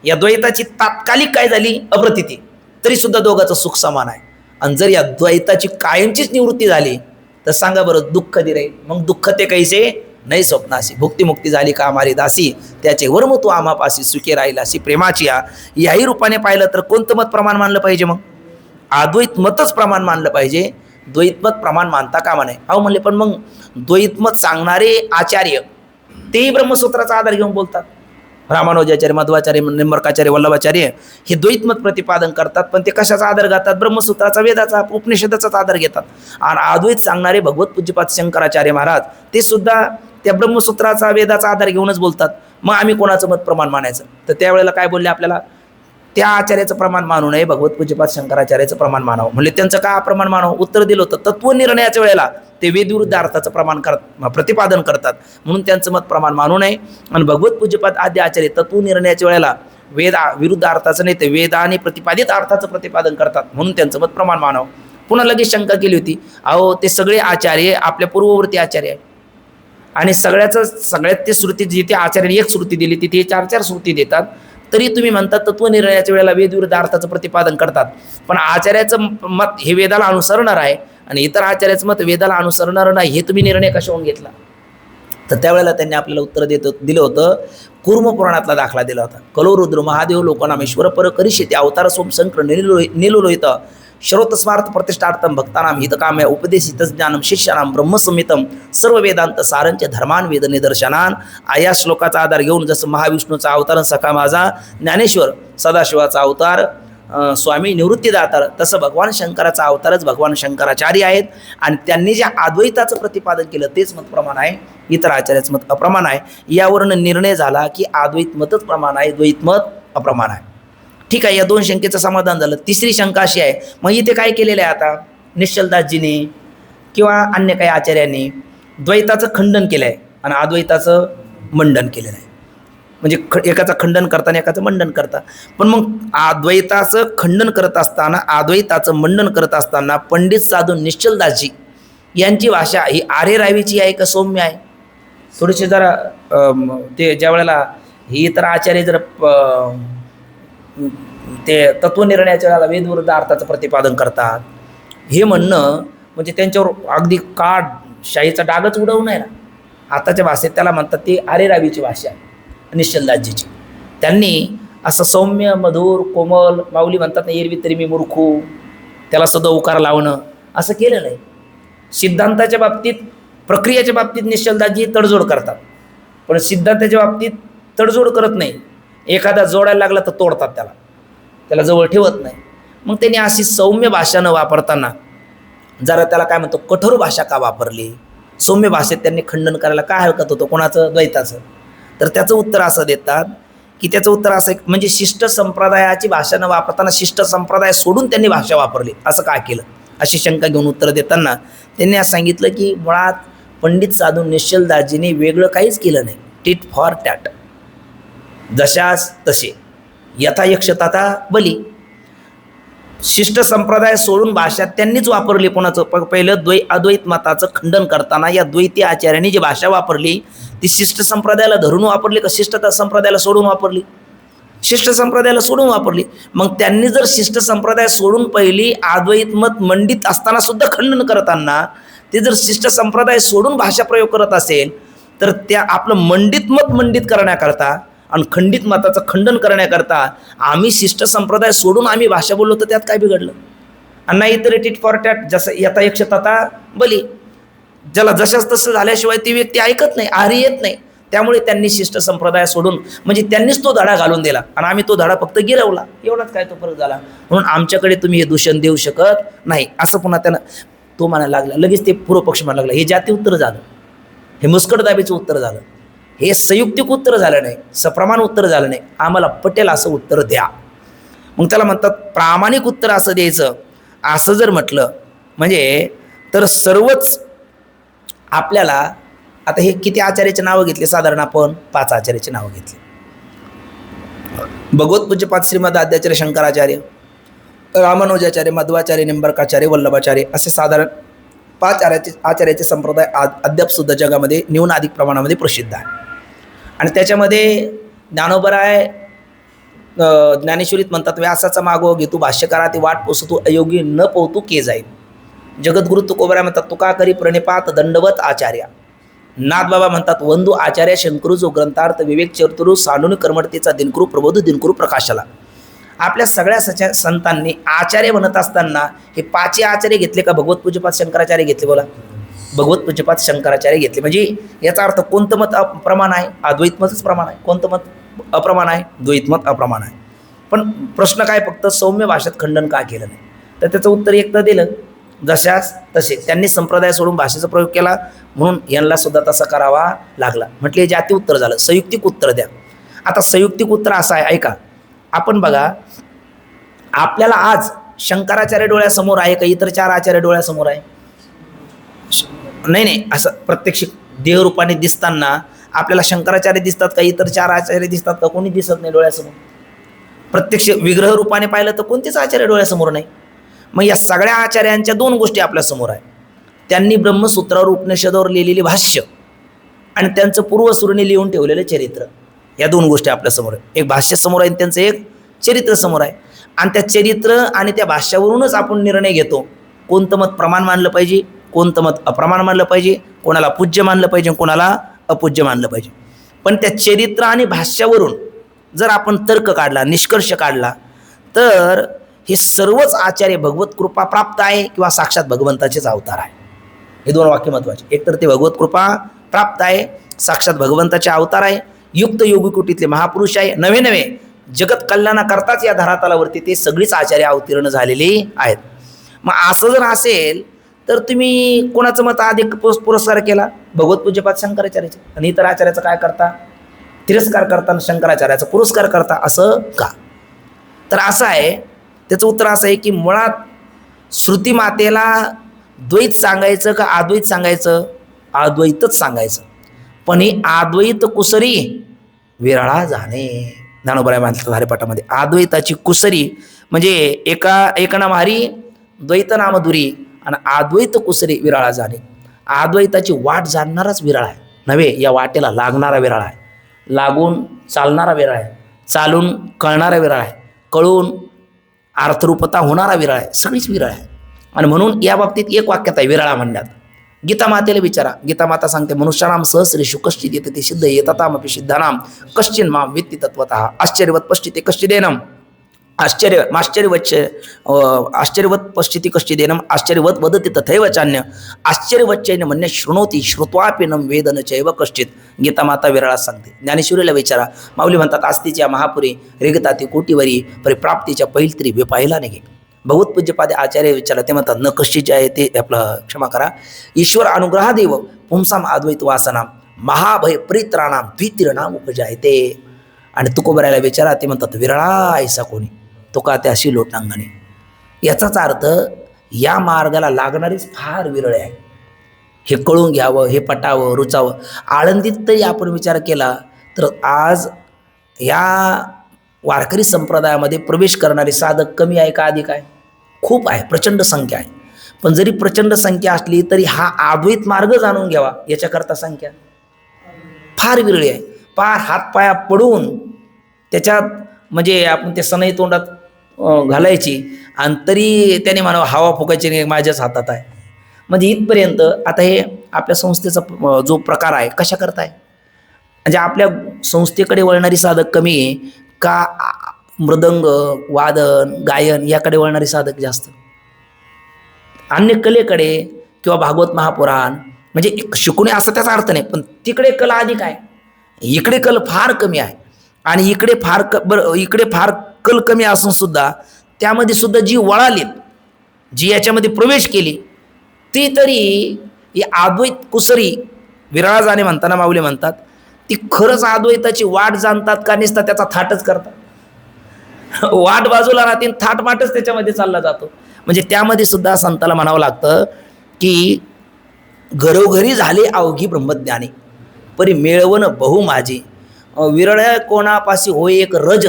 या द्वैताची तात्कालिक काय झाली? अप्रतीती, तरी सुद्धा दोघांचं सुख समान आहे. आणि जर या द्वैताची कायमचीच निवृत्ती झाली तर सांगा बरं दुःख कधी राहील? मग दुःख ते कैसे नाही स्वप्नाशी, भुक्तिमुक्ती झाली का आम्हारी दासी, त्याचे वर्म तू आम्हापाशी सुखे राहिलासी प्रेमाची याही रूपाने पाहिलं तर कोणतं मत प्रमाण मानलं पाहिजे? मग अद्वैत मतच प्रमाण मानलं पाहिजे, द्वैतमत प्रमाण मानता कामा नये. अहो म्हणले पण मग द्वैतमत सांगणारे आचार्य तेही ब्रह्मसूत्राचा आधार घेऊन बोलतात. रामानुजाचार्य, मध्वाचार्य, निंबर्काचार्य, वल्लभाचार्य हे द्वैतमत प्रतिपादन करतात, पण ते कशाचा आधार घेतात? ब्रह्मसूत्राचा, वेदाचा, उपनिषदाचाच आधार घेतात. आणि अद्वैत सांगणारे भगवत पूज्यपाद शंकराचार्य महाराज ते सुद्धा त्या ब्रह्मसूत्राचा, वेदाचा आधार घेऊनच बोलतात. मग आम्ही कोणाचं मत प्रमाण मानायचं? तर त्यावेळेला काय बोलले आपल्याला? त्या आचार्याचं प्रमाण मानू नये, भगवत पूज्यपाद शंकराचार्याचं प्रमाण मानावं. म्हणजे त्यांचं का प्रमाण मानावं? उत्तर दिलं होतं तत्वनिर्णयाच्या वेळेला ते वेदविरुद्ध अर्थाचं प्रमाण प्रतिपादन करतात, म्हणून त्यांचं मत प्रमाण मानू नये. आणि भगवत पूज्यपाद आद्य आचार्य तत्वनिर्णयाच्या वेळेला वेद विरुद्ध अर्थाचं नाही, ते वेदाने प्रतिपादित अर्थाचं प्रतिपादन करतात, म्हणून त्यांचं मत प्रमाण मानावं. पुन्हा लगेच शंका केली होती, अहो ते सगळे आचार्य आपल्या पूर्ववर्ती आचार्य आहे आणि सगळ्यात ते श्रुती जिथे आचार्याने एक श्रुती दिली तिथे 4-4 श्रुती देतात, तरी तुम्ही म्हणतात तत्वनिर्णयाच्या वेळेला वेदविरुद्ध अर्थाचं प्रतिपादन करतात. पण आचार्याचं मत हे वेदाला अनुसरणार आहे आणि इतर आचार्याचं मत वेदाला अनुसरणार नाही, हे तुम्ही निर्णय कशावरून घेतला? तर त्यावेळेला त्यांनी आपल्याला उत्तर दिलं होतं. कूर्म पुराणातला दाखला दिला होता. कलो रुद्र महादेव लोकनामेश्वर पर करिष्यते अवतार सोम शंकर नीलोहित श्रोतस्मार्थ प्रतिष्ठार्थम भक्तानां हितकाम्य उपदेशित ज्ञानम शिष्यानां ब्रह्मसंहितं सर्व वेदांत सारंच धर्मान वेद निदर्शनान. या श्लोकाचा आधार घेऊन जसं महाविष्णूचा अवतार सखा माझा, ज्ञानेश्वर सदाशिवाचा अवतार स्वामी निवृत्तीदातार, तसं भगवान शंकराचा अवतारच भगवान शंकराचार्य आहेत. आणि त्यांनी जे अद्वैताचं प्रतिपादन केलं तेच मत प्रमाण आहे, इतर आचार्याचं मत अप्रमाण आहे. यावरून निर्णय झाला की अद्वैत मतच प्रमाण आहे, द्वैत मत अप्रमाण आहे. ठीक आहे, या दोन शंकेचं समाधान झालं. तिसरी शंका अशी आहे, मग इथे काय केलेलं आहे आता निश्चलदासजीने किंवा अन्य काही आचार्यांनी द्वैताचं खंडन केलं आहे आणि अद्वैताचं मंडन केलेलं आहे. म्हणजे एकाचं खंडन करताना एकाचं मंडन करता. पण मग अद्वैताचं खंडन करत असताना, अद्वैताचं मंडन करत असताना पंडित साधू निश्चलदासजी यांची भाषा ही आरेरावीची आहे का सौम्य आहे? थोडेसे जरा ते ज्या वेळेला ही इतर आचार्य जर ते तत्वनिर्णयाच्या वेळेला वेदविरुद्ध अर्थाचं प्रतिपादन करतात, हे म्हणणं म्हणजे त्यांच्यावर अगदी काळ शाहीचा डागच उडवणं आहे ना. आताच्या भाषेत त्याला म्हणतात ती आरेरावीची भाषा आहे निश्चलदासजीची. त्यांनी असं सौम्य मधुर कोमल, माऊली म्हणतात ना एरवी तरी मी मूर्खू, त्याला सुद्धा उकार लावणं असं केलेलं आहे. सिद्धांताच्या बाबतीत, प्रक्रियेच्या बाबतीत निश्चलदासजी तडजोड करतात, पण सिद्धांताच्या बाबतीत तडजोड करत नाही. एखादा जोडायला लागला तर तोडतात त्याला जवळ ठेवत नाही. मग त्यांनी अशी सौम्य भाषा न वापरताना जरा त्याला काय म्हणतो कठोर भाषा का वापरली? सौम्य भाषेत त्यांनी खंडन करायला काय हरकत होतं कोणाचं? द्वैताचं. तर त्याचं उत्तर असं देतात की त्याचं उत्तर असं म्हणजे शिष्ट संप्रदायाची भाषा न वापरताना शिष्ट संप्रदाय सोडून त्यांनी भाषा वापरली, असं का केलं? अशी शंका घेऊन उत्तर देताना त्यांनी असं सांगितलं की मुळात पंडित साधू निश्चलदासजींनी वेगळं काहीच केलं नाही. टिट फॉर टॅट, जशास तसे, यथायक्ष तथा बली. शिष्ट संप्रदाय सोडून भाषा त्यांनीच वापरली. कोणाचं? पहिलं अद्वैत मताचं खंडन करताना या द्वैती आचार्यांनी जी भाषा वापरली ती शिष्ट संप्रदायाला धरून वापरली का शिष्ट संप्रदायाला सोडून वापरली? शिष्ट संप्रदायाला सोडून वापरली. मग त्यांनी जर शिष्ट संप्रदाय सोडून पहिली अद्वैत मत मंडित असताना सुद्धा खंडन करताना ते जर शिष्ट संप्रदाय सोडून भाषा प्रयोग करत असेल तर त्या आपलं मंडित मत मंडित करण्याकरता आणि खंडित मताचं खंडन करण्याकरता आम्ही शिष्ट संप्रदाय सोडून आम्ही भाषा बोललो तर त्यात काय बिघडलं? आणि नाही तर टिट फॉर टॅट, जसं यथायक्ष तथा बली. ज्याला जशाच तसं झाल्याशिवाय ती व्यक्ती ऐकत नाही, आहारी येत नाही. त्यामुळे त्यांनी शिष्ट संप्रदाय सोडून म्हणजे त्यांनीच तो धडा घालून दिला आणि आम्ही तो धडा फक्त गिरवला, एवढाच काय तो फरक झाला. म्हणून आमच्याकडे तुम्ही हे दूषण देऊ शकत नाही असं पुन्हा त्यानं तो म्हणायला लागला. लगेच ते पूर्वपक्ष म्हणायला लागला. हे जाती उत्तर झालं, हे मुस्कटदाबीचं उत्तर झालं, हे संयुक्तिक उत्तर झालं नाही, सप्रमाण उत्तर झालं नाही. आम्हाला पटेल असं उत्तर द्या. मग त्याला म्हणतात प्रामाणिक उत्तर असं द्यायचं. असं जर म्हटलं म्हणजे तर सर्वच आपल्याला आता हे किती आचार्याचे नावं घेतले? साधारण आपण 5 आचार्याचे नावं घेतले. भगवत पूज्यपाद श्रीमद आद्याचार्य शंकराचार्य, रामानुजाचार्य, मध्वाचार्य, निंबर्काचार्य, वल्लभाचार्य असे साधारण 5 आचार्याचे संप्रदाय अद्यापसुद्धा जगामध्ये न्यून अधिक प्रमाणामध्ये प्रसिद्ध आहे. आणि त्याच्यामध्ये ज्ञानोबराय ज्ञानेश्वरीत म्हणतात व्यासाचा मागो घेतू भाष्यकारा ती वाट पोसतू अयोगी न पोहतू के जाईल. जगद्गुरु तुकोबराय म्हणतात तुका करी प्रणिपात दंडवत आचार्य. नाथबाबा म्हणतात वंदू आचार्य शंकरू जो ग्रंथार्थ विवेक चतुरू सांडून कर्मठतेचा दिनकरू प्रबोध दिनकरू प्रकाशाला. आपल्या सगळ्या संतांनी आचार्य म्हणत असताना हे 5 आचार्य घेतले का भगवत पूज्यपाद शंकराचार्य घेतले? बोला, भगवत पूज्यपाद शंकराचार्य घेतले. म्हणजे याचा अर्थ कोणतं मत अप्रमाण आहे? अद्वैत मतच प्रमाण आहे. कोणतं मत अप्रमाण आहे? द्वैत मत अप्रमाण आहे. पण प्रश्न काय, फक्त सौम्य भाषेत खंडन का केलं नाही? तर त्याचं उत्तर एक तर दिलं, जशास तसे. त्यांनी संप्रदाय सोडून भाषेचा प्रयोग केला म्हणून यांना सुद्धा तसा करावा लागला. म्हटले जाती उत्तर झालं. संयुक्तिक उत्तर द्या. आता संयुक्तिक उत्तर असं आहे, ऐका. आपण बघा, आपल्याला आज शंकराचार्य डोळ्यासमोर आहे का इतर 4 आचार्य डोळ्यासमोर आहे? नाही, असं प्रत्यक्ष देहरूपाने दिसताना आपल्याला शंकराचार्य दिसतात का इतर 4 आचार्य दिसतात का? कोणी दिसत नाही डोळ्यासमोर. प्रत्यक्ष विग्रह रूपाने पाहिलं तर कोणतेच आचार्य डोळ्यासमोर नाही. मग या सगळ्या आचार्यांच्या 2 गोष्टी आपल्यासमोर आहे. त्यांनी ब्रह्मसूत्रावर उपनिषदावर लिहिलेली भाष्य आणि त्यांचं पूर्वसुरीने लिहून ठेवलेलं चरित्र, या 2 गोष्टी आपल्यासमोर आहे. एक भाष्य समोर आहे, त्यांचं एक चरित्र समोर आहे. आणि त्या चरित्र आणि त्या भाष्यावरूनच आपण निर्णय घेतो कोणतं मत प्रमाण मानलं पाहिजे, कोणतं मत अप्रमाण मानलं पाहिजे, कोणाला पूज्य मानलं पाहिजे, कोणाला अपूज्य मानलं पाहिजे. पण त्या चरित्र आणि भाष्यावरून जर आपण तर्क काढला, निष्कर्ष काढला, तर हे सर्वच आचार्य भगवत कृपा प्राप्त आहे किंवा साक्षात भगवंताचेच अवतार आहे. हे 2 वाक्य महत्त्वाचे. एकतर ते भगवत कृपा प्राप्त आहे, साक्षात भगवंताचे अवतार आहे, युक्त योगी कुटीतले महापुरुष आहे, नवे जगत कल्याणाकरताच या धरातलावरती ते सगळीच आचार्य अवतीर्ण झालेली आहेत. मग असं जर असेल तर तुम्ही कोणाचं मत अधिक पुरस्कार केला? भगवत पूज्यपाद शंकराचार्याचे. आणि इतर आचार्याचा काय करता? तिरस्कार करता, शंकराचार्याचा पुरस्कार करता. असं का? तर असं आहे, त्याचं उत्तर असं आहे की मुळात श्रुती मातेला द्वैत सांगायचं का अद्वैत सांगायचं? अद्वैतच सांगायचं. पण ही अद्वैत कुसरी विरळा जाणे. ज्ञानोबराय म्हणतात हरिपाठामध्ये, अद्वैताची कुसरी म्हणजे एक नाम हरी द्वैत नाम दुरी आणि अद्वैत कुसरी विरळा जाणे. अद्वैताची वाट जाणणाराच विरळ आहे नव्हे, या वाटेला लागणारा विरळ आहे. लागून चालणारा विरळ आहे, चालून कळणारा विरळ आहे, कळून अर्थरूपता होणारा विरळ आहे. सगळीच विरळ आहे. आणि म्हणून या बाबतीत एक वाक्यात आहे विरळा म्हणण्यात. गीता मातेला विचारा, गीता माता सांगते, मनुष्यानाम सहस्रेषु कश्चित येते सिद्ध येततामपि सिद्धानाम कश्चिन माम वित्ति तत्वतः आश्चर्यवत पश्चिते कश्चिदेनम आश्चर्यवत पश्चिती कश्चिदेनम आश्चर्यवत वदति तथैव चान्य आश्चर्यवच्चैन म्हणणे शृणोती श्रुत्वापिनम वेदन चैव कश्चित. गीता माता विरळा सांगते. ज्ञानेश्वरीला विचारा, माऊली म्हणतात, आस्तीच्या महापुरी रेगताती कोटीवरी परिप्राप्तीच्या पैलतरी वे पाहिला नाही. भगवत पूज्यपादे आचार्य विचारला, ते म्हणतात, न कश्चिचे आहे ते आपलं क्षमा करा. ईश्वर अनुग्रहादेव पुंसाम अद्वैत वासनाम महाभय परित्राणाम द्वितीरणाम उपजायते. आणि तुकोबरायला विचारा, ते म्हणतात, विरळा ऐसा कोणी तुका त्याशी लोटांगणे. याचाच अर्थ या मार्गाला लागणारीच फार विरळ आहे. हे कळून घ्यावं, हे पटावं, रुचावं. आळंदीत तरी आपण विचार केला तर आज या वारकरी संप्रदायामध्ये प्रवेश करणारे साधक कमी आहे का अधिक आहे? खूप आहे, प्रचंड संख्या आहे. पण जरी प्रचंड संख्या असली तरी हा अद्वैत मार्ग जाणून घ्यावा याच्याकरता संख्या फार विरळी आहे. पार हातपाया पडून त्याच्यात म्हणजे आपण ते सनई तोंडात घालायची आणि तरी त्याने म्हणावं हवा फुकायची माझ्याच हातात आहे. म्हणजे इथपर्यंत. आता हे आपल्या संस्थेचा जो प्रकार आहे कशा करता आहे, म्हणजे आपल्या संस्थेकडे वळणारी साधक कमी आहे का मृदंग वादन गायन याकडे वळणारी साधक जास्त? अन्य कलेकडे किंवा भागवत महापुराण म्हणजे शिकणे असं त्याचा अर्थ नाही, पण तिकडे कला अधिक आहे, इकडे कल फार कमी आहे. आणि इकडे इकडे फार कल कमी असून सुद्धा त्यामध्ये सुद्धा जी वळालीत, जी याच्यामध्ये प्रवेश केली, ती तरी अद्वैत कुसरी विरळा जाणे म्हणताना माऊली म्हणतात, ती खरंच अद्वैताची वाट जाणतात का नुसता त्याचा थाटच करतात? वाट बाजूला राहतील, थाटमाटच त्याच्यामध्ये चालला जातो. म्हणजे त्यामध्ये सुद्धा संताला म्हणावं लागतं की घरोघरी झाले अवघी ब्रह्मज्ञानी परी मिळवण बहु माझी. विरळ कोणापाशी होय एक रज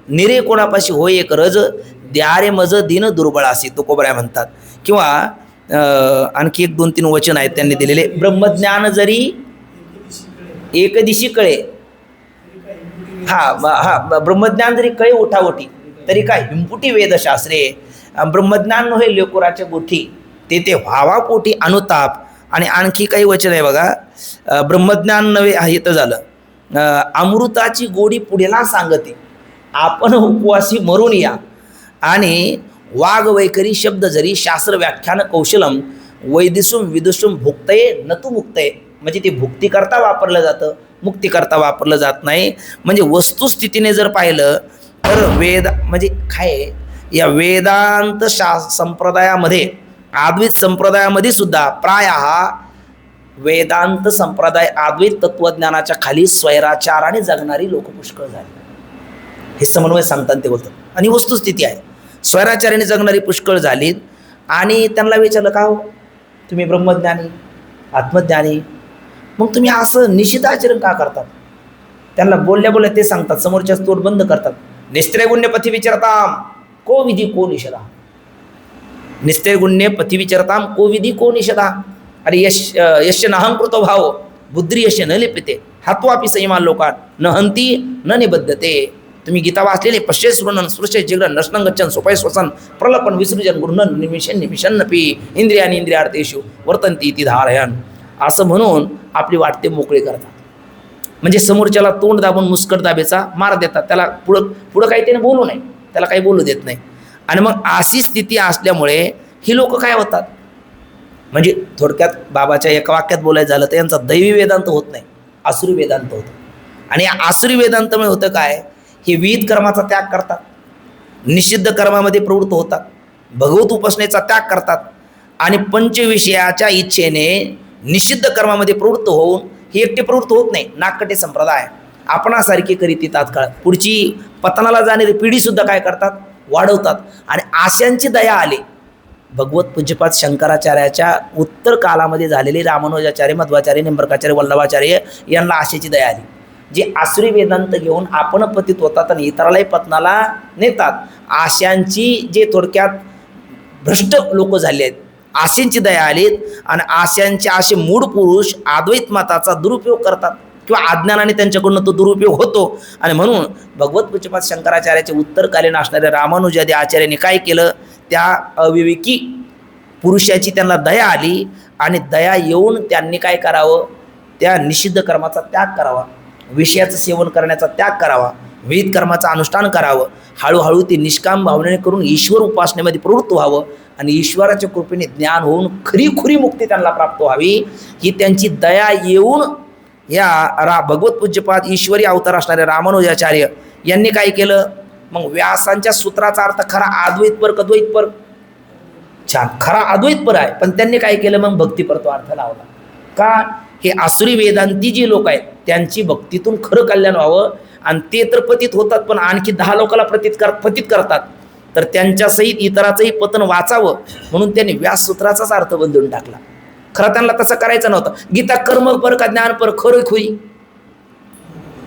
निरे कोणापाशी होय एक रज द्यारे मज दिन दुर्बळासी तुकोबराय म्हणतात. किंवा आणखी 1-2-3 वचन आहेत त्यांनी दिलेले. ब्रह्मज्ञान जरी एक दिशी कळे, ब्रह्मज्ञान जरी कळे उठावटी तरी काय हिंपुटी वेदशास्त्रे. ब्रह्मज्ञान नव्हे लेकुराच्या गोठी ते व्हावा पोटी अनुताप. आणि आणखी काही वचन आहे बघा. ब्रह्मज्ञान नव्हे हे तर झालं. अमृताची गोडी पुढेला सांगते आपण उपवासी मरून या. आणि वाघ वैखरी शब्द जरी शास्त्र व्याख्यान कौशलम वैदिसूम विदुषुम भुक्तये नतु मुक्तये. म्हणजे ते भुक्ती करता वापरलं जातं, मुक्ती करता वापरलं जात नाही. म्हणजे वस्तुस्थितीने जर पाहिलं तर वेद म्हणजे काय, या वेदांत संप्रदायामध्ये अद्वैत संप्रदायामध्ये सुद्धा प्रायः वेदांत संप्रदाय अद्वैत तत्वज्ञानाच्या खाली स्वैराचाराने जगणारी लोक पुष्कळ झाली. हे समन्वय सांगतात ते बोलतात. आणि वस्तुस्थिती आहे, स्वैराचाराने जगणारी पुष्कळ झालीत. आणि त्यांना विचारलं, का हो तुम्ही ब्रह्मज्ञानी आत्मज्ञानी, मग तुम्ही असं निषिद्धाचरण का करतात? त्यांना बोलल्या ते सांगतात, समोरच्या तोड बंद करतात. निस्त्रैगुण्य पथी विचारताम को विधी को निषेधा. निस्त्रैगुण्य पथी विचारताम को विधी को निषेधा. अरे यश नाहंकृतो भाव बुद्धी यश न लिपिते हात्वापी संयमान लोकात न हंती न निबद्धते. तुम्ही गीता वाचलेले पश्चे सुरनन स्पृशे जिग्रन नष्नं गच्छन सोपाय स्वसन प्रलपन विसृजन गुरुनन निमिषन नपी इंद्रियानी इंद्रियार्थेषु वर्तन्ती ती धारयन. असं म्हणून आपली वाटते मोकळी करतात. म्हणजे समोरच्याला तोंड दाबून मुस्कट दाबेचा मार देतात. त्याला पुढं काही त्याने बोलू नाही, त्याला काही बोलू देत नाही. आणि मग अशी स्थिती असल्यामुळे ही लोक काय होतात, म्हणजे थोडक्यात बाबाच्या एका वाक्यात बोलायचं झालं तर यांचा दैवी वेदांत होत नाही, आसुरी वेदांत होतं. आणि या आसुरी वेदांतमुळे होतं काय, हे विहित कर्माचा त्याग करतात, निषिद्ध कर्मामध्ये प्रवृत्त होतात, भगवत उपासनेचा त्याग करतात आणि पंचविषयाच्या इच्छेने निषिद्ध कर्मामध्ये प्रवृत्त होऊन हे एकटे प्रवृत्त होत नाही. नागकटे संप्रदाय आपणासारखी करीती तात्काळ पुढची पतनाला जाणारी पिढीसुद्धा काय करतात, वाढवतात. आणि आशांची दया आली. भगवत पूज्यपाद शंकराचार्याच्या उत्तर कालामध्ये झालेले रामानुजाचार्य, मध्वाचार्य, निंबर्काचार्य, वल्लभाचार्य यांना आशेची दया आली. जे आसुरी वेदांत घेऊन आपण पतित होतात आणि इतरालाही पतनाला नेतात, आशांची जे थोडक्यात भ्रष्ट लोक झाले आहेत, आशेंची दया आलीत आणि आशांचे असे मूळ पुरुष अद्वैत मताचा दुरुपयोग करतात किंवा अज्ञानाने त्यांच्याकडून तो दुरुपयोग होतो. आणि म्हणून भगवत पूज्यपाद शंकराचार्याचे उत्तरकालीन असणारे रामानुजादी आचार्यांनी काय केलं, त्या अविवेकी पुरुषाची त्यांना दया आली आणि दया येऊन त्यांनी काय करावं, त्या निषिद्ध कर्माचा त्याग करावा, विषयाचं सेवन करण्याचा त्याग करावा, विहित कर्माचं अनुष्ठान करावं. हळूहळू ते निष्काम भावनेने करून ईश्वर उपासनेमध्ये प्रवृत्त व्हावं आणि ईश्वराच्या कृपेने ज्ञान होऊन खरी मुक्ती त्यांना प्राप्त व्हावी. ही त्यांची दया येऊन या भगवत पूज्यपाद ईश्वरी अवतार असणारे रामानुजाचार्य यांनी काय केलं, मग व्यासांच्या सूत्राचा अर्थ खरा अद्वैतपर कद्वैतपर, छान खरा अद्वैतपर आहे, पण त्यांनी काय केलं, मग भक्तीपर तो अर्थ लावला. का, हे आसुरी वेदांती जी लोक आहेत त्यांची भक्तीतून खरं कल्याण व्हावं आणि ते तर पतित होतात पण आणखी 10 लोकांना पतित करतात, तर त्यांच्यासहित इतराचंही पतन वाचावं म्हणून त्यांनी व्याससूत्राचाच अर्थ बदलून टाकला. खरं त्यांना तसं करायचं नव्हतं. गीता कर्मपर का ज्ञानपर, खरोखरी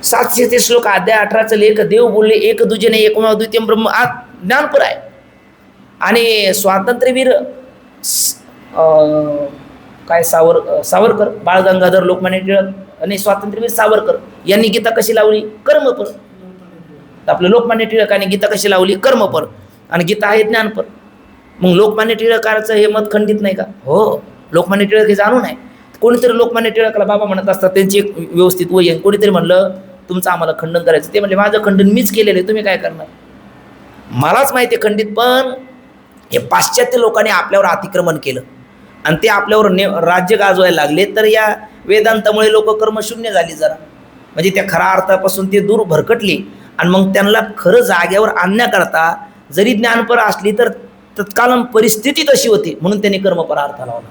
700 श्लोक, अध्याय 18चं लेख, देव बोलले एक दुजेने एकमेव द्वितीय ब्रह्म, ज्ञानपर आहे. आणि स्वातंत्र्यवीर काय सावरकर, बाळ गंगाधर लोकमान्य टिळक आणि स्वातंत्र्यवीर सावरकर यांनी गीता कशी लावली, कर्मपर. आपलं लोकमान्य टिळकांनी गीता कशी लावली, कर्मपर, आणि गीता आहे ज्ञानपर. मग लोकमान्य टिळकाचं हे मत खंडित नाही का? हो, लोकमान्य टिळक हे जाणून आहे. कोणीतरी लोकमान्य टिळकाला बाबा म्हणत असतात, त्यांची एक व्यवस्थित वय आहे. कोणीतरी म्हणलं तुमचं आम्हाला खंडन करायचं, ते म्हणले माझं खंडन मीच केलेलं आहे, तुम्ही काय करणार? मलाच माहिती आहे खंडित, पण हे पाश्चात्य लोकांनी आपल्यावर अतिक्रमण केलं आणि ते आपल्यावर राज्य गाजवायला लागले, तर या वेदांतामुळे लोक कर्मशून्य झाली जरा, म्हणजे त्या खऱ्या अर्थापासून ते दूर भरकटली. आणि मग त्यांना खरं जाग्यावर आणण्याकरता जरी ज्ञानपर असली तर तत्कालीन परिस्थिती तशी होती म्हणून त्यांनी कर्मपर अर्थ लावला.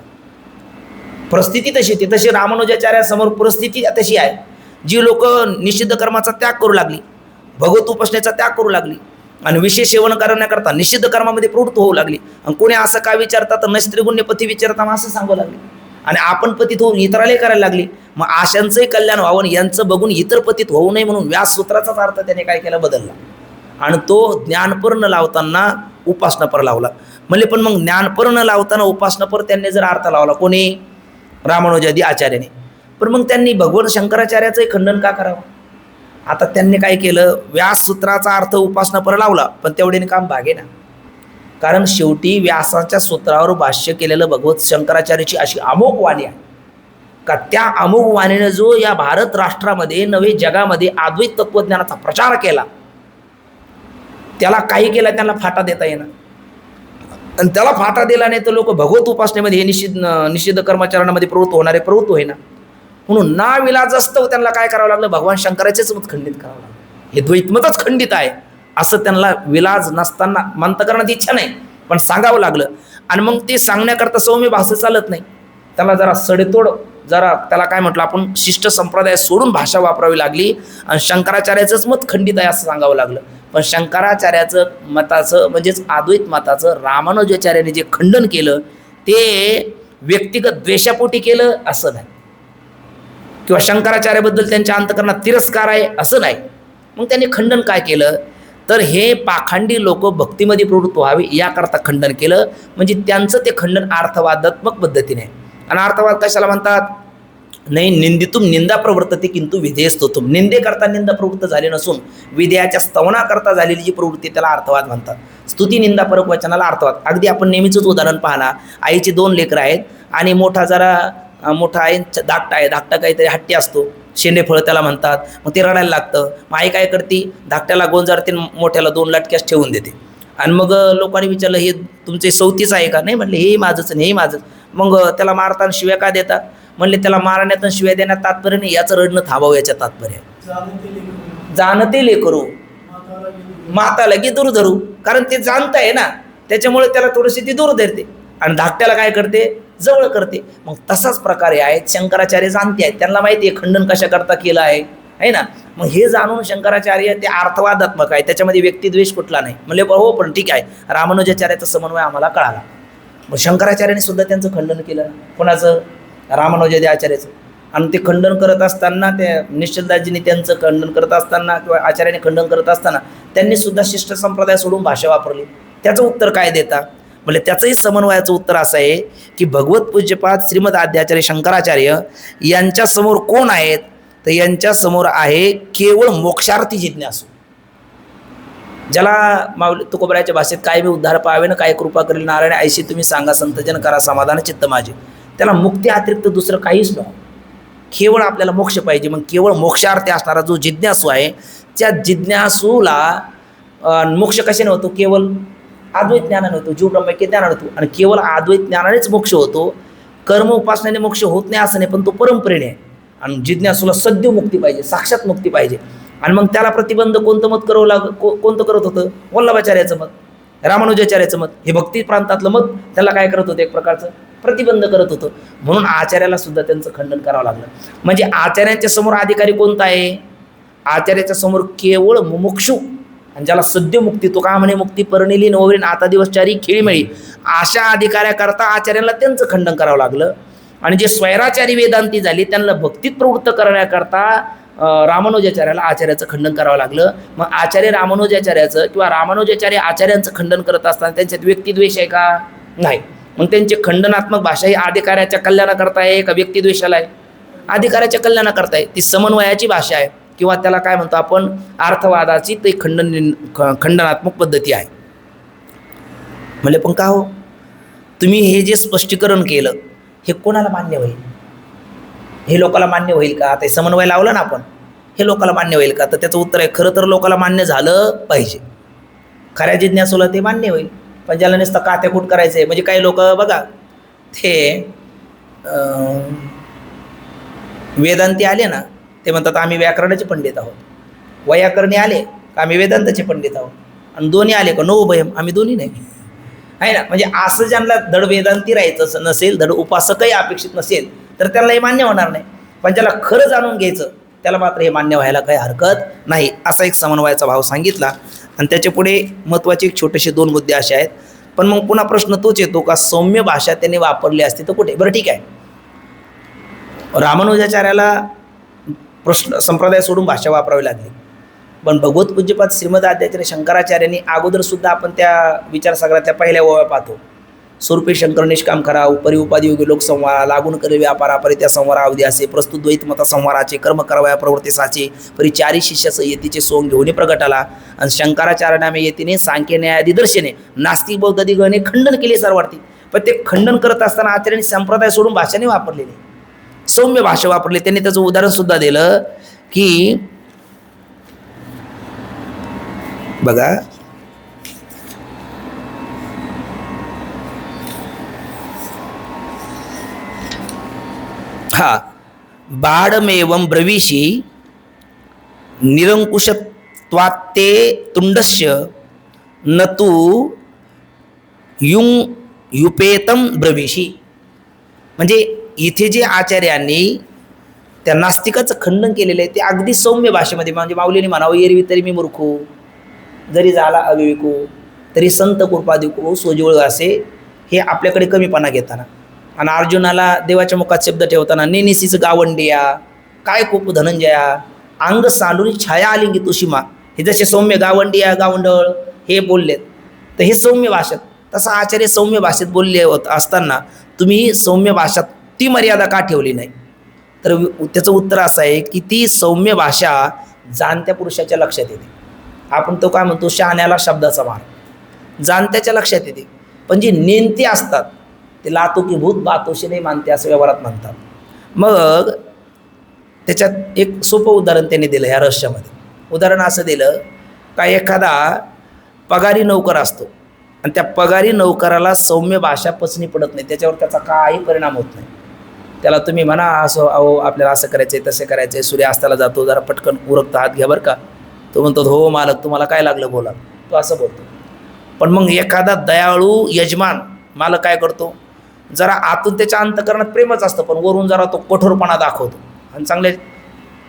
परिस्थिती तशी होती, तशी रामानुजाचार्यासमोर परिस्थिती तशी आहे. जी लोक निषिद्ध कर्माचा त्याग करू लागली, भगवत उपासनेचा त्याग करू लागली आणि विशेष सेवन करण्याकरता निषिद्ध कर्मामध्ये प्रवृत्त होऊ लागली. आणि कोणी असं काय विचारतात तर नैस्त्रिगुण्य पती विचारता असं सांगू लागले आणि आपण पतित होऊन इतरालाही करायला लागली. मग आशांचंही कल्याण व्हावं यांचं बघून इतर पतित होऊ नये म्हणून व्याससूत्राचाच अर्थ त्याने काय केला, बदलला आणि तो ज्ञानपर न लावताना उपासनापर लावला. म्हणजे पण मग ज्ञानपर न लावताना उपासनापर त्यांनी जर अर्थ लावला कोणी, रामानुजादी आचार्याने, पण मग त्यांनी भगवान शंकराचार्याचंही खंडन का करावं? आता त्यांनी काय केलं, व्याससूत्राचा अर्थ उपासनापर लावला, पण तेवढ्याने काम भागे ना. कारण शेवटी व्यासाच्या सूत्रावर भाष्य केलेलं भगवत शंकराचार्याची अशी अमोघ वाणी आहे का त्या अमोघ वाणीने जो या भारत राष्ट्रामध्ये नवे जगामध्ये अद्वैत तत्वज्ञानाचा प्रचार केला, त्याला काही केला त्यांना फाटा देता येणार. आणि त्याला फाटा दिला नाही तर लोक भगवत उपासनेमध्ये हे निषिद्ध कर्माचरणामध्ये प्रवृत्त होईना. म्हणून ना विलाजस्तव त्यांना काय करावं लागलं, भगवान शंकराचेच मत खंडित करावं लागलं. हे द्वैतमतच खंडित आहे असं त्यांना विलाज नसताना मंत करण्याची इच्छा नाही, पण सांगावं लागलं. आणि मग ते सांगण्याकरता सौम्य भाषा चालत नाही, त्याला जरा सडेतोड, जरा त्याला काय म्हटलं आपण, शिष्ट संप्रदाय सोडून भाषा वापरावी लागली आणि शंकराचार्याचंच मत खंडित आहे असं सांगावं लागलं. पण शंकराचार्याचं मताचं म्हणजेच अद्वैत मताचं रामानुजाचार्याने जे खंडन केलं ते व्यक्तिगत द्वेषापोटी केलं असं नाही, किंवा शंकराचार्याबद्दल त्यांच्या अंतःकरणात तिरस्कार आहे असं नाही. मग त्यांनी खंडन काय केलं तर हे पाखंडी लोक भक्तीमध्ये प्रवृत्त व्हावे याकरता खंडन केलं. म्हणजे त्यांचं ते खंडन अर्थवादात्मक पद्धतीने. आणि अर्थवाद कशाला म्हणतात, नाही निंदितुम निंदा प्रवर्तते किंतु विधेयस्तुम, निंदेकरता निंदा प्रवृत्त झाली नसून विधेयाच्या स्तवनाकरता झालेली जी प्रवृत्ती त्याला अर्थवाद म्हणतात. स्तुती निंदा परक वचनाला अर्थवाद. अगदी आपण नेहमीचंच उदाहरण पाहणार, आईची 2 लेकरं आहेत आणि मोठा आहे, धाकटा आहे. धाकटा काहीतरी हट्टी असतो, शेंडेफळ त्याला म्हणतात. मग ते रडायला लागतं. मग आई काय करते, धाकट्याला गोंजारते, मोठ्याला 2 लाटक्यास ठेवून देते. आणि मग लोकांनी विचारलं हे तुमचे सौतीच आहे का? नाही म्हणले, हे माझंच आणि हे माझंच. मग त्याला मारताना शिव्या का देतात? म्हणले त्याला मारण्यात शिव्या देण्यात तात्पर्य नाही, याचं रडणं थांबावं याच्या तात्पर्य. जाणते लेकरू माता लगी दूर धरू, कारण ते जाणत आहे ना, त्याच्यामुळे त्याला थोडीशी ती दूर धरते आणि धाकट्याला काय करते, जवळ करते. मग तसाच प्रकारे आहेत शंकराचार्य जाणते आहेत, त्यांना माहिती आहे खंडन कशा करता केलं आहे ना. मग हे जाणून शंकराचार्य ते अर्थवादात्मक आहे, त्याच्यामध्ये व्यक्तिद्वेष कुठला नाही. म्हणले हो पण ठीक आहे, रामानुजाचार्याचा समन्वय आम्हाला कळाला. मग शंकराचार्याने सुद्धा त्यांचं खंडन केलं. कोणाचं? रामानुजाचार्याचं. आणि ते खंडन करत असताना, त्या निश्चलदासजींनी त्यांचं खंडन करत असताना किंवा आचार्याने खंडन करत असताना त्यांनी सुद्धा शिष्ट संप्रदाय सोडून भाषा वापरली. त्याचं उत्तर काय देता? म्हणजे त्याचंही समन्वयाचं उत्तर असं आहे की भगवत पूज्यपाद श्रीमद आद्याचार्य शंकराचार्य यांच्यासमोर कोण आहेत? तर यांच्यासमोर आहे केवळ मोक्षार्थी जिज्ञासू, ज्याला माऊली तुकोबरायाच्या भाषेत काय मी उद्धार पाहावे ना काय कृपा करेल नारायण ऐशी तुम्ही सांगा संतजन करा समाधान चित्त माझे. त्याला मुक्ती अतिरिक्त दुसरं काहीच नको, केवळ आपल्याला मोक्ष पाहिजे. मग केवळ मोक्षार्थी असणारा जो जिज्ञासू आहे, त्या जिज्ञासूला मोक्ष कशाने होतो? केवळ अद्वैत ज्ञानाने होतो, जीव ब्रह्मैक्य ज्ञानाने होतो. आणि केवळ अद्वैत ज्ञानानेच मोक्ष होतो, कर्म उपासनाने मोक्ष होत नाही असं नाही, पण तो परंपरेने आहे. आणि जिज्ञासूला सद्य मुक्ती पाहिजे, साक्षात मुक्ती पाहिजे. आणि मग त्याला प्रतिबंध कोणतं मत करावं कोणतं करत होतं? वल्लभाचार्याचं मत, रामानुजाचार्याचं मत, हे भक्ती प्रांतातलं मत त्याला काय करत होतं? एक प्रकारचं प्रतिबंध करत होतं. म्हणून आचार्याला सुद्धा त्यांचं खंडन करावं लागलं. म्हणजे आचार्यांच्या समोर अधिकारी कोणता आहे? आचार्याच्या समोर केवळ मुमुक्षू, आणि ज्याला सद्य मुक्ती, तो का म्हणे मुक्ती परणिली नवरीन आता दिवसचारी खेळीमेळी, अशा अधिकाऱ्याकरता आचार्यांना त्यांचं खंडन करावं लागलं. आणि जे स्वैराचारी वेदांती झाली त्यांना भक्तीत प्रवृत्त करण्याकरता रामानुजाचार्याला आचार्याचं खंडन करावं लागलं. मग आचार्य रामानुजाचार्याचं किंवा रामानुजाचार्य आचार्यांचं खंडन करत असताना त्यांच्यात व्यक्तिद्वेष आहे का? नाही. मग त्यांची खंडनात्मक भाषा ही अधिकाऱ्याच्या कल्याणाकरता आहे का व्यक्तिद्वेषाला आहे? अधिकाऱ्याच्या कल्याणाकरता आहे. ती समन्वयाची भाषा आहे, किंवा त्याला काय म्हणतो आपण, अर्थवादाची ते खंडनात्मक पद्धती आहे. म्हणजे पण का हो, तुम्ही हे जे स्पष्टीकरण केलं हे कोणाला मान्य होईल? हे लोकांना मान्य होईल का? ते समन्वय लावलं ना आपण, हे लोकांना मान्य होईल का? तर त्याचं उत्तर आहे खरं तर लोकांना मान्य झालं पाहिजे. खऱ्या जिज्ञासूला ते मान्य होईल, पण ज्याला नुसतं कात्याकूट करायचं आहे. म्हणजे काही लोक बघा, ते वेदांती आले ना, ते म्हणतात आम्ही व्याकरणाचे पंडित आहोत. वैयाकरणी आले का आम्ही वेदांताचे पंडित आहोत. आणि दोन्ही आले का नो भयम, आम्ही दोन्ही नाही आहे ना. म्हणजे असं ज्यांना धड वेदांती राहायचं नसेल, धड उपासकही अपेक्षित नसेल, तर त्याला हे मान्य होणार नाही. पण ज्याला खरं जाणून घ्यायचं त्याला मात्र हे मान्य व्हायला काही हरकत नाही. असा एक समन्वयाचा भाव सांगितला. आणि त्याच्या पुढे महत्त्वाचे एक छोटेसे 2 मुद्दे असे आहेत. पण मग पुन्हा प्रश्न तोच येतो का सौम्य भाषा त्यांनी वापरली असती तर कुठे? बरं ठीक आहे, रामानुजाचार्याला प्रश्न संप्रदाय सोडून भाषा वापरावी लागली, पण भगवत पूज्यपाद श्रीमद आद्याचार्य शंकराचार्यांनी अगोदर सुद्धा आपण त्या विचारसागरातल्या पहिल्या ओव्या पाहतो. स्वरूपे शंकर निष्काम करा, उपरी उपाधी योगी लोकसंवारा, लागून करे व्यापारा परी त्या संवारा अवधी असे, प्रस्तुत द्वैत मता संवाराचे कर्म करावया प्रवृत्ती साचे परी 4 शिष्याचं येतीचे सोंग घेऊन प्रगटाला. आणि शंकराचार्याने येतीने सांख्य न्यायादी दर्शने नास्तिक बौद्धादी गणे खंडन केले सर्वार्थी. पण ते खंडन करत असताना आचार्यांनी संप्रदाय सोडून भाषाने वापरलेली, सौम्य भाषा वापरली. त्यांनी त्याचं उदाहरण सुद्धा दिलं की बघा, हा बाडमेवं ब्रवीषी निरंकुशत्वात्ते तुंडस्य नतु युं युपेतं ब्रवीषी. म्हणजे इथे जे आचार्यांनी त्या नास्तिकाचं खंडन केलेलं आहे ते अगदी सौम्य भाषेमध्ये, म्हणजे माऊलीने म्हणावं एरवी तरी मी मूर्खू, जरी झाला अविवेकू तरी संत कृपादिकू सोजवळ असे, हे आपल्याकडे कमीपणा घेताना. आणि अर्जुनाला देवाच्या मुखात शब्द ठेवताना नेनिसीच गावंडिया काय खूप धनंजया अंग सांडून छाया आलिंगी तुशिमा, हे जसे सौम्य गावंडिया गावंडळ हे बोललेत, तर हे सौम्य भाषेत. तसं आचार्य सौम्य भाषेत बोलले होत असताना तुम्ही सौम्य भाषात ती मर्यादा का ठेवली नाही? तर त्याचं उत्तर असं आहे की ती सौम्य भाषा जाणत्या पुरुषाच्या लक्षात येते. आपण तो काय म्हणतो, शहाण्याला शब्दाचा मार, जाणत्याच्या लक्षात येते. पण जी नेमती असतात ते लातोकी भूत बातोशी नाही मानते असं व्यवहारात म्हणतात. मग त्याच्यात एक सोपं उदाहरण त्यांनी दिलं ह्या रहस्यामध्ये. उदाहरण असं दिलं का एखादा पगारी नौकर असतो आणि त्या पगारी नौकराला सौम्य भाषा पचनी पडत नाही, त्याच्यावर त्याचा काही परिणाम होत नाही. त्याला तुम्ही म्हणा असं अहो आपल्याला असं करायचं आहे तसं करायचं आहे, सूर्यास्ताला जातो जरा पटकन उरकता हात घ्या बरं का, तो म्हणतो हो मालक, तुम्हाला काय लागलं बोला, तो असं बोलतो. पण मग एखादा दयाळू यजमान मालक काय करतो, जरा आतून त्याच्या अंतकरणात प्रेमच असतं, पण वरून जरा तो कठोरपणा दाखवतो आणि चांगले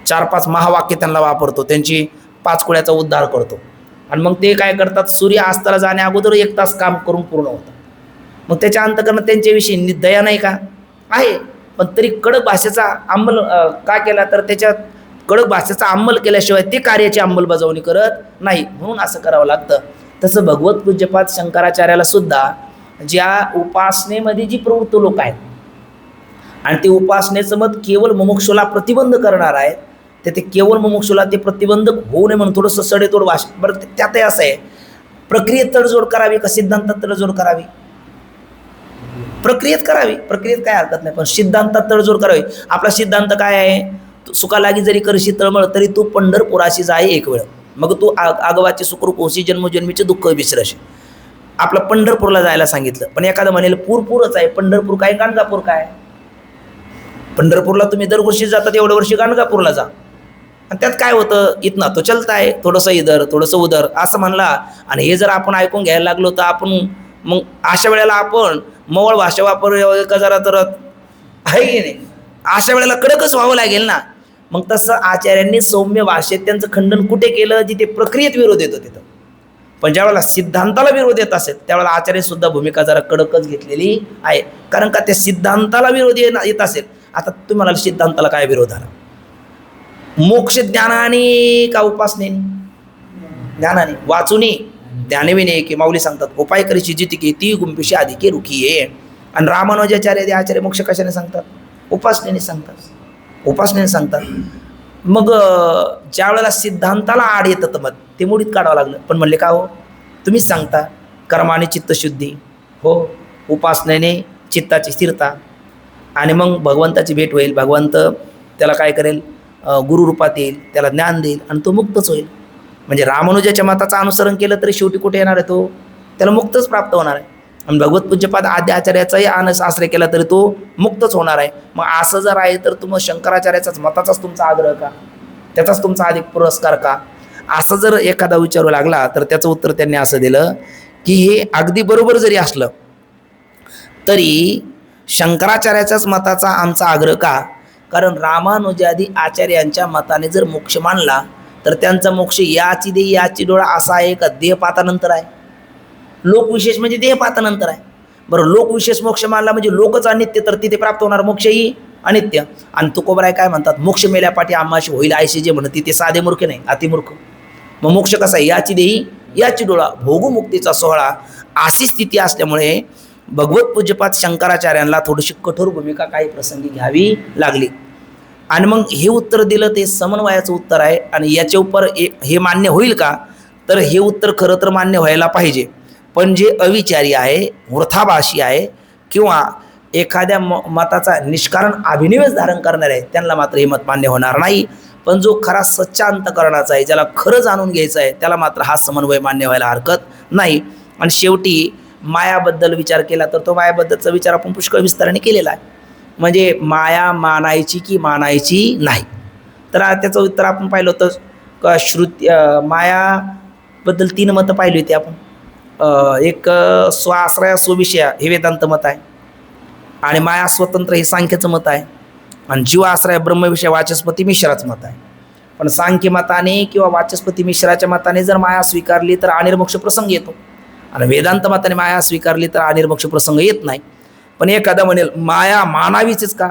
4-5 महावाक्य त्यांना वापरतो, त्यांची 5 कुळ्याचा उद्धार करतो. आणि मग ते काय करतात, सूर्य अस्ताला जाण्या अगोदर 1 तास काम करून पूर्ण होतं. मग त्याच्या अंतकरणात त्यांच्याविषयी दया नाही का? आहे. पण तरी कडक भाषेचा अंमल का केला, तर त्याच्या कडक भाषेचा अंमल केल्याशिवाय ते कार्याची अंमलबजावणी करत नाही, म्हणून असं करावं लागतं. तसं भगवत पूज्यपाद शंकराचार्याला सुद्धा ज्या उपासनेमध्ये जी प्रवृत्त लोक आहेत आणि ते उपासनेचं मत केवळ मुमुक्षुला प्रतिबंध करणार आहे, ते केवळ मुमुक्षुला ते प्रतिबंधक होऊ नये म्हणून थोडंसं सडेतोड भाषा. बरं, त्यातही असं आहे, प्रक्रियेत तडजोड करावी का सिद्धांतात तडजोड करावी? प्रक्रियेत करावी, प्रक्रियेत काय हरकत नाही, पण सिद्धांतात तडजोड करावी. आपला सिद्धांत काय आहे, सुखा लागी जरी करशी तळमळ, तरी तू पंढरपुराशी जाय एक वेळ, मग तू आगवाचे सुखरूप होशी, जन्मोजन्मीचे दुःख विसरशी. आपलं पंढरपूरला जायला सांगितलं, पण एखादं म्हणेल पूरपूरच आहे, पंढरपूर काय गाणगापूर काय? पंढरपूरला तुम्ही दरवर्षी जातात, एवढ्या वर्षी गाणगापूरला जा. आणि त्यात काय होतं, इथनं तो चलता आहे, थोडंसं इधर थोडंसं उधर असं म्हणला. आणि हे जर आपण ऐकून घ्यायला लागलो तर आपण मग अशा वेळेला आपण मवळ भाषा वापर का जरा तर आहे की नाही, अशा वेळेला कडकच व्हावं लागेल ना. मग तसं आचार्यांनी सौम्य भाषेत त्यांचं खंडन कुठे केलं, जिथे प्रक्रियेत विरोध येतो तिथं. पण ज्यावेळेला सिद्धांताला विरोध येत असेल त्यावेळेला आचार्यसुद्धा भूमिका जरा कडकच घेतलेली आहे. कारण का त्या सिद्धांताला विरोध येत असेल. आता तुम्ही म्हणाल सिद्धांताला काय विरोध आला, मोक्ष ज्ञानाने का उपासनेने? ज्ञानाने. वाचूनी ज्ञानविने की माऊली सांगतात, उपाय करीची जिती की ती गुंपिशी आधी की रुखी ये. आणि रामानुजाचार्य आचार्य मोक्ष कशाने सांगतात? उपासनेने सांगतात, उपासनेने सांगतात. मग ज्या वेळेला सिद्धांताला आड येतं तर मग ते मुडीत काढावं लागलं. पण म्हणले का हो, तुम्हीच सांगता कर्माने चित्तशुद्धी, हो, उपासनेने चित्ताची स्थिरता, आणि मग भगवंताची भेट होईल, भगवंत त्याला काय करेल, गुरुरूपात येईल, त्याला ज्ञान देईल आणि तो मुक्तच होईल. म्हणजे रामानुजाच्या मताचं अनुसरण केलं तरी शेवटी कुठे येणार आहे, तो त्याला मुक्तच प्राप्त होणार आहे. आणि भगवत पूज्यपाद आद्य आचार्याचाही आश्रय केला तरी तो मुक्तच होणार आहे. मग असं जर आहे तर तुम्ही शंकराचार्याचाच मताचाच तुमचा आग्रह का, त्याचाच तुमचा अधिक पुरस्कार का, असं जर एखादा विचारू लागला तर त्याचं उत्तर त्यांनी असं दिलं की हे अगदी बरोबर जरी असलं तरी शंकराचार्याच्याच मताचा आमचा आग्रह का, कारण रामानुजादी आचार्यांच्या मताने जर मोक्ष मानला तर त्यांचा मोक्ष याची दे याची डोळा असा आहे का देहपातानंतर आहे. लोकविशेष म्हणजे देहपातानंतर आहे. बरं, लोकविशेष मोक्ष मानला म्हणजे लोकच अनित्य, तर तिथे प्राप्त होणार मोक्षही अनित्य. आणि तुकोबराय काय म्हणतात, मोक्ष मेल्यापाठी आम्हाशी होईल आयशी जे म्हणते ते साधे मूर्ख नाही, अतिमूर्ख. मग मोक्ष कसा आहे, याची देही याची डोळा, भोगमुक्तीचा सोहळा, अशी स्थिती असल्यामुळे भगवत पूज्यपाद शंकराचार्यांना थोडीशी कठोर भूमिका काही प्रसंगी घ्यावी लागली. आणि मग हे उत्तर दिलं ते समन्वयाचं उत्तर आहे. आणि याच्या उपर हे मान्य होईल का, तर हे उत्तर खरं तर मान्य व्हायला पाहिजे. पण जे अविचारी आहे, वृथाभाषी आहे, किंवा एखाद्या मताचा निष्कारण अभिनिवेश धारण करणारे आहे, त्यांना मात्र हे मत मान्य होणार नाही. पण जो खरा सच्चा अंतकरणाचा आहे, ज्याला खरं जाणून घ्यायचं आहे, त्याला मात्र हा समन्वय मान्य व्हायला हरकत नाही. आणि शेवटी मायाबद्दल विचार केला तर तो मायाबद्दलचा विचार आपण पुष्कळ विस्ताराने केलेला आहे. म्हणजे माया मानायची की मानायची नाही, तर त्याचं उत्तर आपण पाहिलं होतं का श्रुती मायाबद्दल 3 मतं पाहिली होती आपण. एक स्वाश्रया स्वविषया हे वेदांत मत आहे, आणि माया स्वतंत्र हे सांख्याचं मत आहे, आणि जीव आश्रय ब्रह्मविषय वाचस्पती मिश्राचं मत आहे. पण सांख्य मताने किंवा वाचस्पती मिश्राच्या मताने जर माया स्वीकारली तर अनिर्मोक्ष प्रसंग येतो, आणि वेदांत मताने माया स्वीकारली तर अनिर्मोक्ष प्रसंग येत नाही. पण एखादा म्हणेल माया मानावीच का,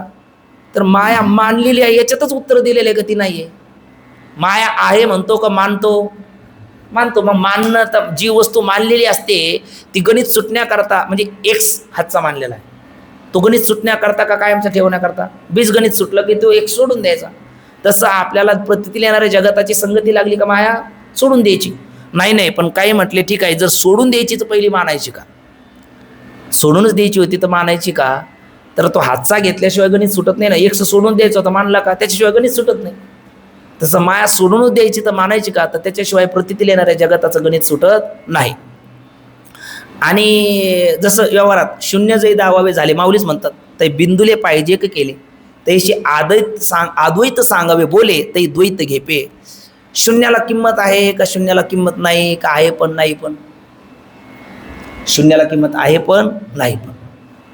तर माया मानलेली आहे याच्यातच उत्तर दिलेलं आहे का ती नाही आहे. माया आहे म्हणतो का मानतो, मानतो. मग मानणं तर जी वस्तू मानलेली असते ती गणित सुटण्याकरता, म्हणजे एक्स हातचा मानलेला आहे, तो गणित सुटण्याकरता का कायमचा ठेवण्याकरता, बीजगणित सुटलं की तो एक सोडून द्यायचा. तसं आपल्याला प्रतीला येणाऱ्या जगताची संगती लागली का माया सोडून द्यायची नाही. पण काही म्हटले ठीक आहे, जर सोडून द्यायची तर पहिली मानायची का, सोडूनच द्यायची होती तर मानायची का, तर तो हातचा घेतल्याशिवाय गणित सुटत नाही ना. एक्स सोडून द्यायचा होता मानला का, त्याच्याशिवाय गणित सुटत नाही. तसं माया सोडूनच द्यायची तर मानायची का, तर त्याच्याशिवाय प्रतीला येणाऱ्या जगताचं गणित सुटत नाही. आणि जसं व्यवहारात शून्य जरी दावावे झाले, माऊलीच म्हणतात ते बिंदुले पाहिजे की केले, तैशी अद्वैत सांगावे बोले तै द्वैत घेपे. शून्याला किंमत आहे का शून्याला किंमत नाही का आहे पण नाही पण? शून्याला किंमत आहे पण नाही पण.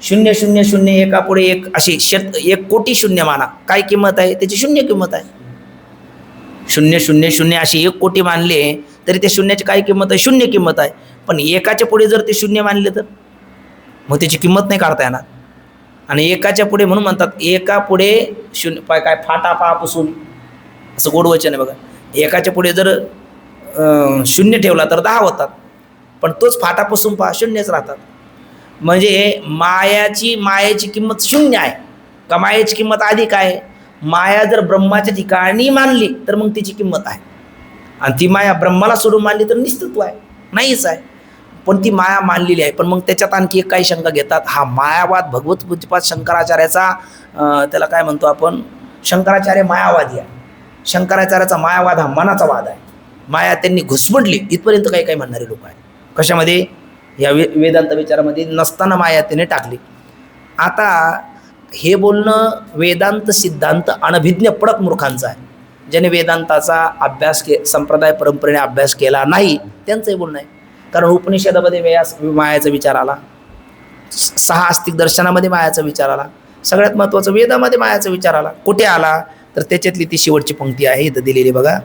शून्य शून्य शून्य एकापुढे एक अशी 1,00,00,000 शून्य माना, काय किंमत आहे त्याची? शून्य किंमत आहे. शून्य शून्य शून्य अशी 1,00,00,000 मानले तरी त्या शून्याची काय किंमत आहे? शून्य किंमत आहे. पण एकाच्या पुढे जर ते शून्य मानले तर मग त्याची किंमत नाही काढता येणार. आणि एकाच्या पुढे म्हणून म्हणतात एका पुढे शून्य पाय काय फाटा पा पुसून, असं गोड वचन आहे बघा. एकाच्या पुढे जर शून्य ठेवला तर 10 होतात, पण तोच फाटा पुसून पहा शून्यच राहतात. म्हणजे मायाची किंमत शून्य आहे का मायेची किंमत अधिक आहे? माया जर ब्रह्माच्या ठिकाणी मानली तर मग तिची किंमत आहे, आणि ती माया ब्रह्माला सोडून मानली तर निस्तित्व आहे, नाहीच आहे. पण ती माया मानलेली आहे. पण मग त्याच्यात आणखी एक काही शंका घेतात. हा मायावाद भगवत पूज्यपाद शंकराचार्याचा त्याला काय म्हणतो आपण? शंकराचार्य मायावादी आहे. शंकराचार्याचा मायावाद हा मनाचा वाद आहे. माया त्यांनी घुसमटली इथपर्यंत काही काही म्हणणारे लोक आहेत. कशामध्ये? या वेदांत विचारामध्ये नसताना माया त्याने टाकली. आता हे बोलणं वेदांत सिद्धांत अनभिज्ञ पडक मूर्खांचं आहे. ज्याने वेदांताचा अभ्यास संप्रदाय परंपरेने अभ्यास केला नाही त्यांचंही बोलणं आहे. कारण उपनिषदामध्ये मायाचा विचार आला, 6 आस्तिक दर्शनामध्ये मायाचा विचार आला, सगळ्यात महत्त्वाचं वेदामध्ये मायाचा विचार आला. कुठे आला तर त्याच्यातली ती शेवटची पंक्ती आहे इथं दिलेली बघा.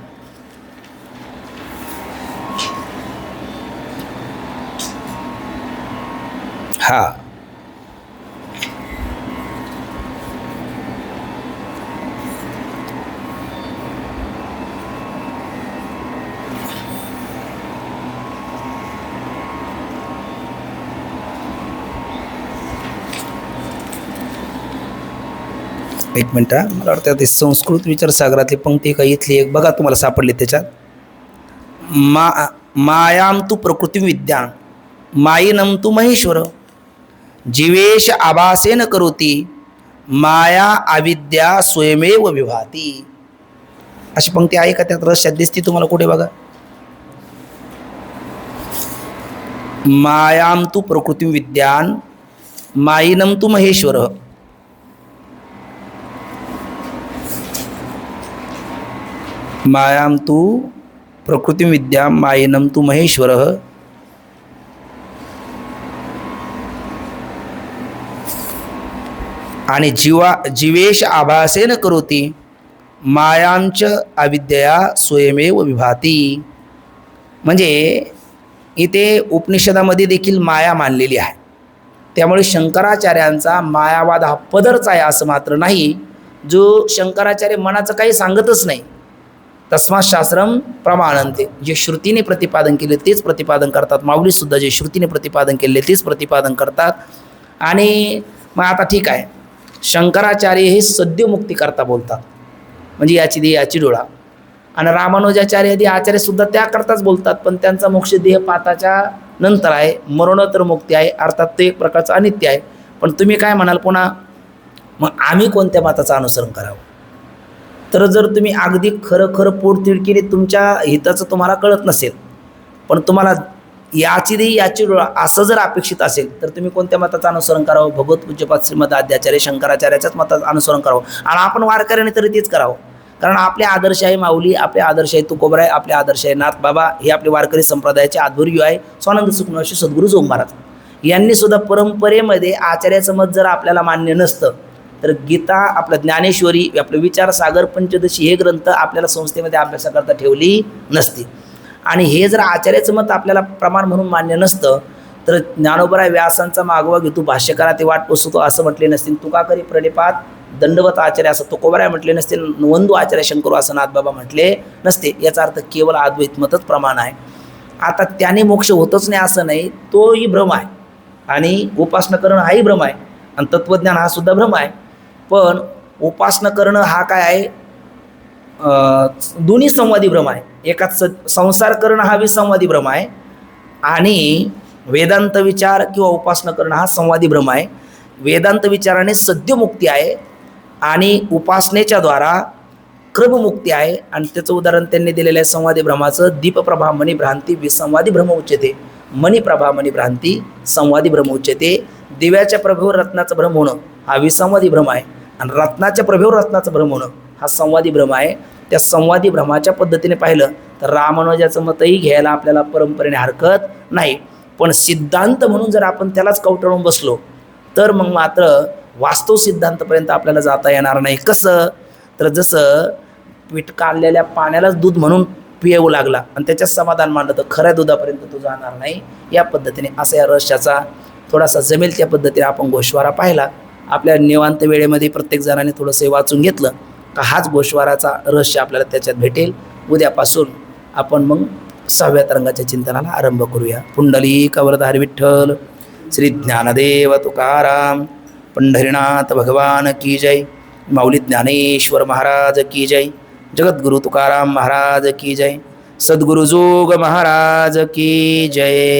हा एक मिनिट, मला वाटतं ते संस्कृत विचारसागरातली पंक्ती का इथली एक बघा तुम्हाला सापडली त्याच्यात. मायाम तू प्रकृती विद्यान मायिनम तू महेश्वर जीवेश आभासेन करोती माया अविद्या स्वयमेव विभाती. अशी पंक्ती आहे का त्यात? रस दिसती तुम्हाला कुठे बघा. मायाम तू प्रकृती विद्यान मायिनम तू महेश्वर. मायाम तू प्रकृती विद्या मायिनम तू महेश्वर आणि जीवेश आभासेन करोती मायांच अविद्या स्वयमेव विभाती. म्हणजे इथे उपनिषदामध्ये देखील माया मानलेली आहे. त्यामुळे शंकराचार्यांचा मायावाद हा पदरच आहे असं मात्र नाही. जो शंकराचार्य मनाचं काही सांगतच नाही. तस्मात् शास्त्रम प्रमाणन्ते, जे श्रुतीने प्रतिपादन केले तेच प्रतिपादन करतात. माऊलीसुद्धा जे श्रुतीने प्रतिपादन केले तेच प्रतिपादन करतात. आणि मग आता ठीक आहे, शंकराचार्य हे सद्यमुक्ती करता बोलतात, म्हणजे याची दे याची डोळा. आणि रामानुजाचार्य आदी आचार्यसुद्धा त्याकरताच बोलतात, पण त्यांचा मोक्ष देहपाताच्या नंतर आहे, मरणोत्तर मुक्ती आहे, अर्थात ते एक प्रकारचं अनित्य आहे. पण तुम्ही काय म्हणाल पुन्हा, मग आम्ही कोणत्या मताचं अनुसरण करावं? तर जर तुम्ही अगदी खरं खरं पोटतिडकीने तुमच्या हिताचं तुम्हाला कळत नसेल, पण तुम्हाला याची दे याची डोळा असं जर अपेक्षित असेल, तर तुम्ही कोणत्या मताचं अनुसरण करावं? भगवत पूज्यपाद श्रीमद आद्याचार्य शंकराचार्याच्याच मताचं अनुसरण करावं. आणि आपण वारकऱ्याने तरी तेच करावं, कारण आपले आदर्श आहे माऊली, आपले आदर्श आहे तुकोबराय, आपले आदर्श आहे नाथ बाबा, हे आपले वारकरी संप्रदायाचे आध्वर्य आहे स्वानंद सुखनोशी सद्गुरू जोग महाराज. यांनी सुद्धा परंपरेमध्ये आचार्याचं मत जर आपल्याला मान्य नसतं, तर गीता, आपलं ज्ञानेश्वरी, आपलं विचारसागर, पंचदशी हे ग्रंथ आपल्याला संस्थेमध्ये अभ्यासाकरता ठेवली नसती. आणि हे जर आचार्याचं मत आपल्याला प्रमाण म्हणून मान्य नसतं, तर ज्ञानोबराय व्यासांचा मागोवा घेतो, भाष्यकारा ते वाट पुसतो असं म्हटले नसतील, तुका करी प्रणिपात दंडवत आचार्य असं तुकोबराय म्हटले नसतील, वंदू आचार्य शंकरू असं नाथबाबा म्हटले नसते. याचा अर्थ केवळ अद्वैत मतच प्रमाण आहे. आता त्याने मोक्ष होतच नाही असं नाही, तोही भ्रम आहे, आणि उपासना करणं हाही भ्रम आहे, आणि तत्त्वज्ञान हा सुद्धा भ्रम आहे. पण उपासना करणं हा काय आहे? दोन्ही संवादी भ्रम आहे. एकाच संसार करणं हा विसंवादी भ्रम आहे, आणि वेदांत विचार किंवा उपासना करणं हा संवादी भ्रम आहे. वेदांत विचाराने सद्यमुक्ती आहे, आणि उपासनेच्या द्वारा क्रममुक्ती आहे. आणि त्याचं उदाहरण त्यांनी दिलेलं आहे संवादी भ्रमाचं. दीपप्रभा मणिभ्रांती विसंवादी भ्रम उच्यते. मणिप्रभा मणिभ्रांती संवादी भ्रम उच्यते. दिव्याच्या प्रभेवर रत्नाचं भ्रम होणं हा विसंवादी भ्रम आहे, आणि रत्नाच्या प्रभेवर रत्नाचं भ्रम होणं हा संवादी भ्रम आहे. त्या संवादी भ्रमाच्या पद्धतीने पाहिलं तर रामानुजाचं मतही घ्यायला आपल्याला परंपरेने हरकत नाही. पण सिद्धांत म्हणून जर आपण त्यालाच कवटाळून बसलो तर मग मात्र वास्तव सिद्धांतापर्यंत आपल्याला जाता येणार नाही. कसं तर जसं पीठ काढलेल्या पाण्यालाच दूध म्हणून पियवू लागला आणि त्याच्यात समाधान मांडलं तर खऱ्या दुधापर्यंत तो जाणार नाही. या पद्धतीने असा या रहस्याचा थोडासा जमेल त्या पद्धतीने आपण गोषवारा पाहिला. आपल्या निवांत वेळेमध्ये प्रत्येक जणाने थोडंसं वाचून घेतलं का हाच गोषवाराचा रहस्य आपल्याला त्याच्यात भेटेल. उद्यापासून आपण मग 6व्या तरंगाच्या चिंतनाला आरंभ करूया. पुंडलिक वरदारी विठ्ठल, श्री ज्ञानदेव तुकाराम, पंढरीनाथ भगवान की जय, माऊली ज्ञानेश्वर महाराज की जय, जगद्गुरु तुकाराम महाराज की जय, सद्गुरु जोग महाराज की जय.